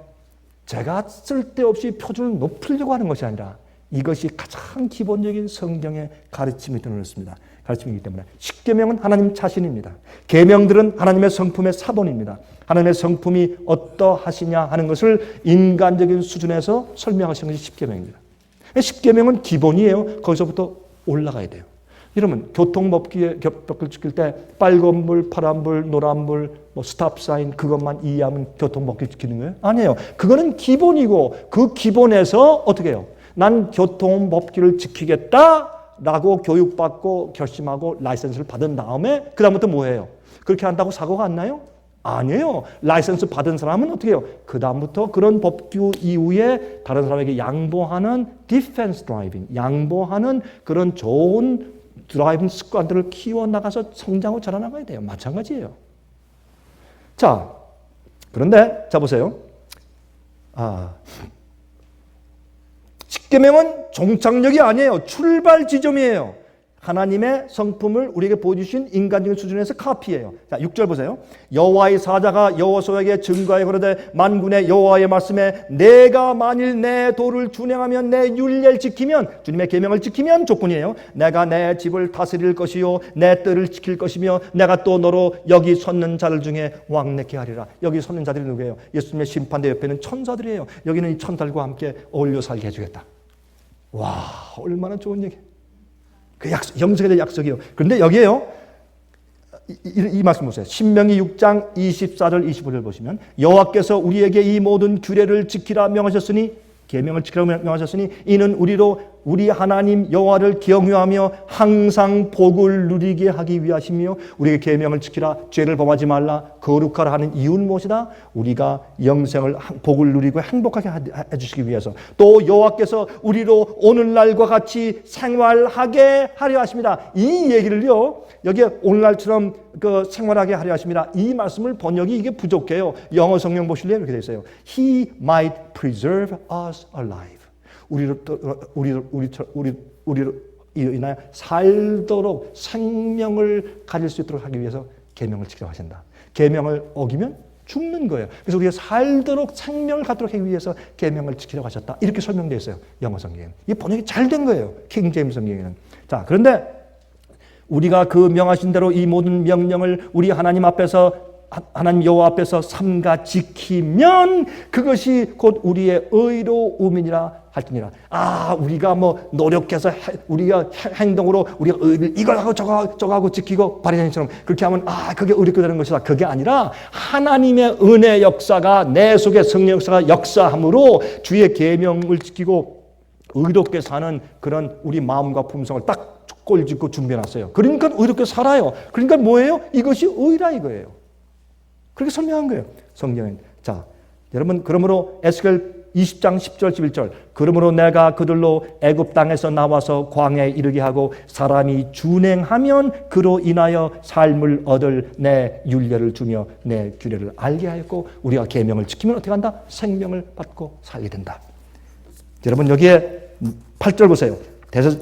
제가 쓸데없이 표준을 높이려고 하는 것이 아니라 이것이 가장 기본적인 성경의 가르침이 되어있습니다. 가르침이기 때문에 십계명은 하나님 자신입니다. 계명들은 하나님의 성품의 사본입니다. 하나님의 성품이 어떠하시냐 하는 것을 인간적인 수준에서 설명하시는 것이 십계명입니다. 십계명은 기본이에요. 거기서부터 올라가야 돼요. 여러분 교통법규를 지킬 때 빨간불, 파란불, 노란불, 스탑사인 그것만 이해하면 교통법규 지키는 거예요? 아니에요. 그거는 기본이고 그 기본에서 어떻게 해요? 난 교통법규를 지키겠다 라고 교육받고 결심하고 라이센스를 받은 다음에 그 다음부터 뭐 해요? 그렇게 한다고 사고가 안 나요? 아니에요. 라이센스 받은 사람은 어떻게 해요? 그 다음부터 그런 법규 이후에 다른 사람에게 양보하는 디펜스 드라이빙, 양보하는 그런 좋은 드라이빙 습관들을 키워나가서 성장하고 자라나가야 돼요. 마찬가지예요. 자, 그런데 자 보세요. 십계명은 종착역이 아니에요. 출발 지점이에요. 하나님의 성품을 우리에게 보여주신 인간적인 수준에서 카피예요. 자, 6절 보세요. 여호와의 사자가 여호수아에게 증거하여 그러되 만군의 여호와의 말씀에 내가 만일 내 도를 준행하면 내 율례를 지키면 주님의 계명을 지키면 조건이에요. 내가 내 집을 다스릴 것이요 내 뜰을 지킬 것이며 내가 또 너로 여기 섰는 자들 중에 왕래케 하리라. 여기 섰는 자들이 누구예요? 예수님의 심판대 옆에는 천사들이에요. 여기는 이 천사들과 함께 어울려 살게 해주겠다. 와, 얼마나 좋은 얘기. 그 약속, 영생에 대한 약속이요. 그런데 여기에요. 이 말씀 보세요. 신명기 6장 24절 25절 보시면 여호와께서 우리에게 이 모든 규례를 지키라 명하셨으니 계명을 지키라 명하셨으니 이는 우리로 우리 하나님 여호와를 경유하며 항상 복을 누리게 하기 위하시며 우리의 계명을 지키라 죄를 범하지 말라 거룩하라 하는 이유는 무엇이다? 우리가 영생을 복을 누리고 행복하게 해주시기 위해서 또 여호와께서 우리로 오늘날과 같이 생활하게 하려 하십니다. 이 얘기를요 여기에 오늘날처럼 그 생활하게 하려 하십니다. 이 말씀을 번역이 이게 부족해요. 영어 성경 보실래요? 이렇게 되어 있어요. He might preserve us alive. 우리로 인하여 살도록 생명을 가질 수 있도록 하기 위해서 계명을 지키라고 하신다. 계명을 어기면 죽는 거예요. 그래서 우리가 살도록 생명을 갖도록 하기 위해서 계명을 지키라고 하셨다. 이렇게 설명되어 있어요. 영어 성경에는. 이 번역이 잘 된 거예요. 킹 제임스 성경에는. 자, 그런데 우리가 그 명하신 대로 이 모든 명령을 우리 하나님 하나님 여호와 앞에서 삼가 지키면 그것이 곧 우리의 의로움이니라 할지니라. 우리가 뭐 노력해서 우리가 행동으로 우리가 이걸 하고 저거 하고 지키고 바리새인처럼 그렇게 하면 그게 의롭게 되는 것이다. 그게 아니라 하나님의 은혜 역사가 내 속에 성령 역사가 역사함으로 주의 계명을 지키고 의롭게 사는 그런 우리 마음과 품성을 딱 꼴짓고 준비해놨어요. 그러니까 의롭게 살아요. 그러니까 뭐예요? 이것이 의라 이거예요. 그렇게 설명한 거예요. 성경은. 자, 여러분 그러므로 에스겔 20장 10절 11절 그러므로 내가 그들로 애굽 땅에서 나와서 광야에 이르게 하고 사람이 준행하면 그로 인하여 삶을 얻을 내 율례를 주며 내 규례를 알게 하였고 우리가 계명을 지키면 어떻게 한다? 생명을 받고 살게 된다. 여러분 여기에 8절 보세요.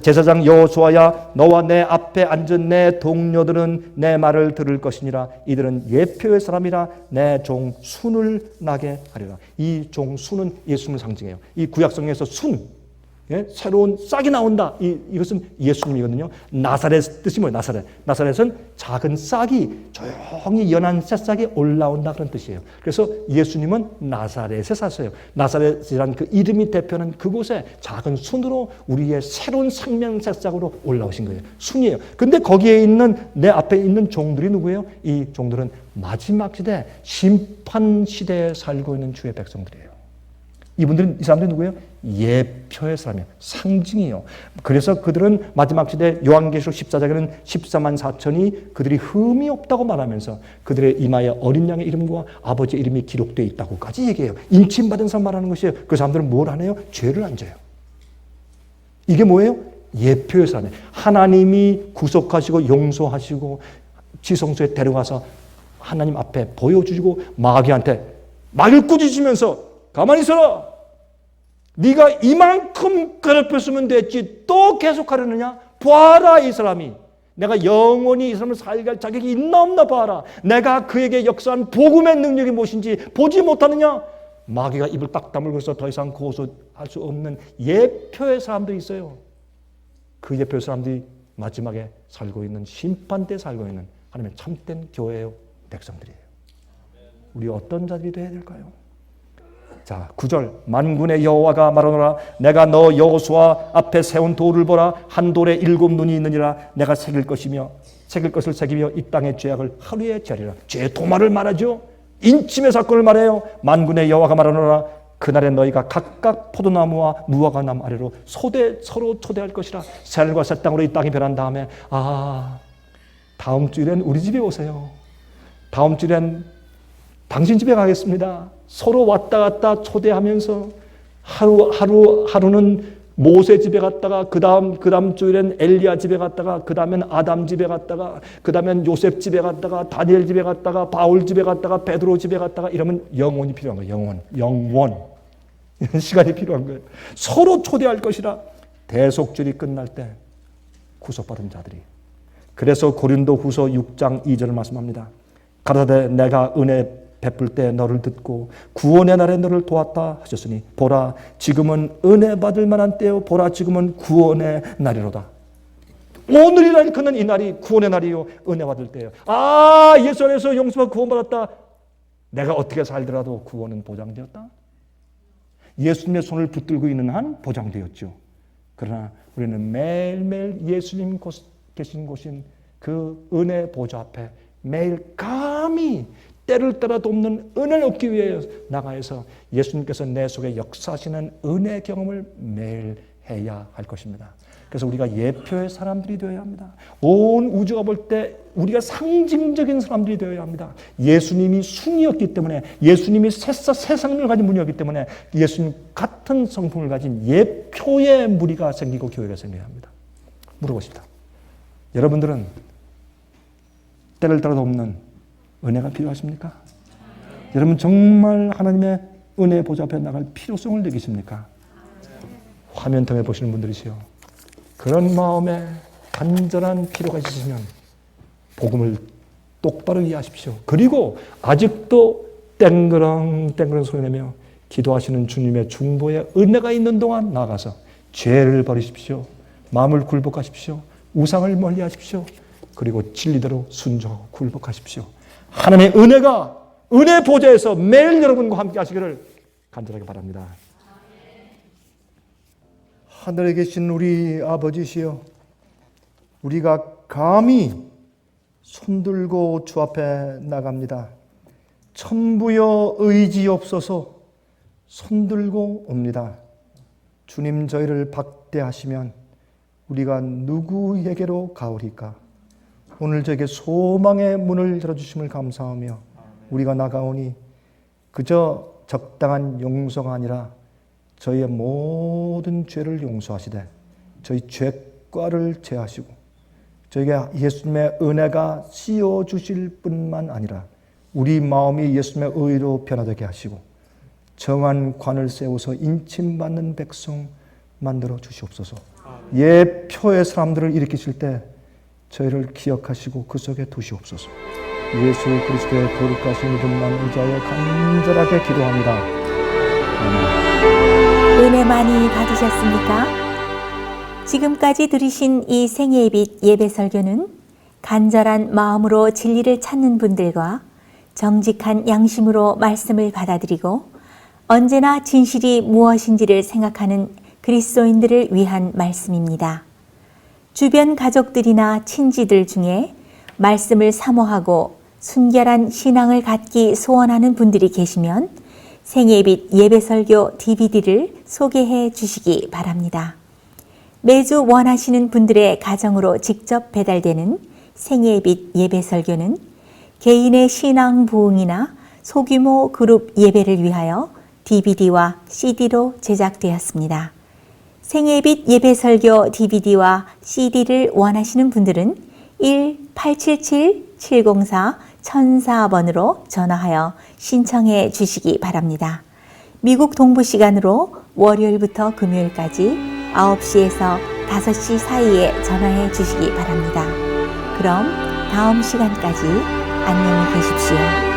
제사장 여호수아야 너와 내 앞에 앉은 내 동료들은 내 말을 들을 것이니라. 이들은 예표의 사람이라 내 종 순을 나게 하리라. 이 종 순은 예수님을 상징해요. 이 구약성경에서 순, 새로운 싹이 나온다. 이것은 예수님이거든요. 나사렛 뜻이 뭐예요? 나사렛은 작은 싹이 조용히 연한 새싹이 올라온다 그런 뜻이에요. 그래서 예수님은 나사렛에 사세요. 나사렛이라는 그 이름이 대표하는 그곳에 작은 순으로 우리의 새로운 생명 새싹으로 올라오신 거예요. 순이에요. 근데 거기에 있는 내 앞에 있는 종들이 누구예요? 이 종들은 마지막 시대 심판 시대에 살고 있는 주의 백성들이에요. 이분들은 이 사람들이 누구예요? 예표의 사람이에요. 상징이에요. 그래서 그들은 마지막 시대 요한계시록 14장에는 14만 4천이 그들이 흠이 없다고 말하면서 그들의 이마에 어린 양의 이름과 아버지의 이름이 기록되어 있다고까지 얘기해요. 인침받은 사람 말하는 것이에요. 그 사람들은 뭘 안 해요? 죄를 안 져요. 이게 뭐예요? 예표의 사람이에요. 하나님이 구속하시고 용서하시고 지성소에 데려가서 하나님 앞에 보여주시고 마귀를 꾸짖으면서 가만히 있어라. 네가 이만큼 괴롭혔으면 됐지 또 계속하려느냐? 봐라 이 사람이. 내가 영원히 이 사람을 살게 할 자격이 있나 없나 봐라. 내가 그에게 역사한 복음의 능력이 무엇인지 보지 못하느냐? 마귀가 입을 딱 다물고서 더 이상 고소할 수 없는 예표의 사람들이 있어요. 그 예표의 사람들이 마지막에 살고 있는 심판대에 살고 있는 하나님의 참된 교회의 백성들이에요. 우리 어떤 자들이 되어야 될까요? 자, 9절 만군의 여호와가 말하노라 내가 너 여호수아 앞에 세운 돌을 보라 한 돌에 7 눈이 있느니라 내가 새길 것을 새기며 이 땅의 죄악을 하루에 제하리라. 죄의 도마를 말하죠. 인침의 사건을 말해요. 만군의 여호와가 말하노라 그날에 너희가 각각 포도나무와 무화과나무 아래로 서로 초대할 것이라. 새하늘과 새 땅으로 이 땅이 변한 다음에 다음 주일엔 우리 집에 오세요. 다음 주일엔 당신 집에 가겠습니다. 서로 왔다 갔다 초대하면서 하루는 모세 집에 갔다가 그 다음 주일엔 엘리야 집에 갔다가 그 다음엔 아담 집에 갔다가 그 다음엔 요셉 집에 갔다가 다니엘 집에 갔다가 바울 집에 갔다가 베드로 집에 갔다가 이러면 영원이 필요한 거예요. 영원 시간이 필요한 거예요. 서로 초대할 것이라. 대속절이 끝날 때 구속받은 자들이. 그래서 고린도후서 6장 2절을 말씀합니다. 가라사대 내가 은혜 베풀 때 너를 듣고 구원의 날에 너를 도왔다 하셨으니 보라 지금은 은혜 받을 만한 때요 보라 지금은 구원의 날이로다. 오늘이라 그는 이 날이 구원의 날이요 은혜 받을 때요. 예수 안에서 용서받고 구원받았다. 내가 어떻게 살더라도 구원은 보장되었다. 예수님의 손을 붙들고 있는 한 보장되었죠. 그러나 우리는 매일매일 예수님 계신 곳인 그 은혜 보좌 앞에 매일 감히 때를 따라 돕는 은혜를 얻기 위해 나가서 예수님께서 내 속에 역사하시는 은혜 경험을 매일 해야 할 것입니다. 그래서 우리가 예표의 사람들이 되어야 합니다. 온 우주가 볼 때 우리가 상징적인 사람들이 되어야 합니다. 예수님이 순이었기 때문에, 예수님이 새 생명을 가진 분이었기 때문에 예수님 같은 성품을 가진 예표의 무리가 생기고 교회가 생겨야 합니다. 물어보십니다. 여러분들은 때를 따라도 없는 은혜가 필요하십니까? 여러분 정말 하나님의 은혜 보좌 앞에 나갈 필요성을 느끼십니까? 화면 통해 보시는 분들이시요, 그런 마음에 간절한 필요가 있으시면 복음을 똑바로 이해하십시오. 그리고 아직도 땡그렁 소리내며 기도하시는 주님의 중보에 은혜가 있는 동안 나가서 죄를 버리십시오. 마음을 굴복하십시오. 우상을 멀리하십시오. 그리고 진리대로 순종하고 굴복하십시오. 하나님의 은혜가 은혜 보좌에서 매일 여러분과 함께 하시기를 간절하게 바랍니다. 하늘에 계신 우리 아버지시여, 우리가 감히 손들고 주 앞에 나갑니다. 천부여 의지없소서 손들고 옵니다. 주님, 저희를 박대하시면 우리가 누구에게로 가오리까? 오늘 저에게 소망의 문을 열어주심을 감사하며 우리가 나가오니 그저 적당한 용서가 아니라 저희의 모든 죄를 용서하시되 저희 죄과를 제하시고 저에게 예수님의 은혜가 씌워주실 뿐만 아니라 우리 마음이 예수님의 의로 변화되게 하시고 정한 관을 세워서 인침받는 백성 만들어 주시옵소서. 예표의 사람들을 일으키실 때 저희를 기억하시고 그 속에 두시옵소서. 예수 그리스도의 거룩하신 이름만 의지하여 간절하게 기도합니다. 아멘. 은혜 많이 받으셨습니까? 지금까지 들으신 이 생애의 빛 예배 설교는 간절한 마음으로 진리를 찾는 분들과 정직한 양심으로 말씀을 받아들이고 언제나 진실이 무엇인지를 생각하는 그리스도인들을 위한 말씀입니다. 주변 가족들이나 친지들 중에 말씀을 사모하고 순결한 신앙을 갖기 소원하는 분들이 계시면 생애의 빛 예배 설교 DVD를 소개해 주시기 바랍니다. 매주 원하시는 분들의 가정으로 직접 배달되는 생애의 빛 예배 설교는 개인의 신앙 부흥이나 소규모 그룹 예배를 위하여 DVD와 CD로 제작되었습니다. 생애의 빛 예배 설교 DVD와 CD를 원하시는 분들은 1-877-704-1004번으로 전화하여 신청해 주시기 바랍니다. 미국 동부 시간으로 월요일부터 금요일까지 9시에서 5시 사이에 전화해 주시기 바랍니다. 그럼 다음 시간까지 안녕히 계십시오.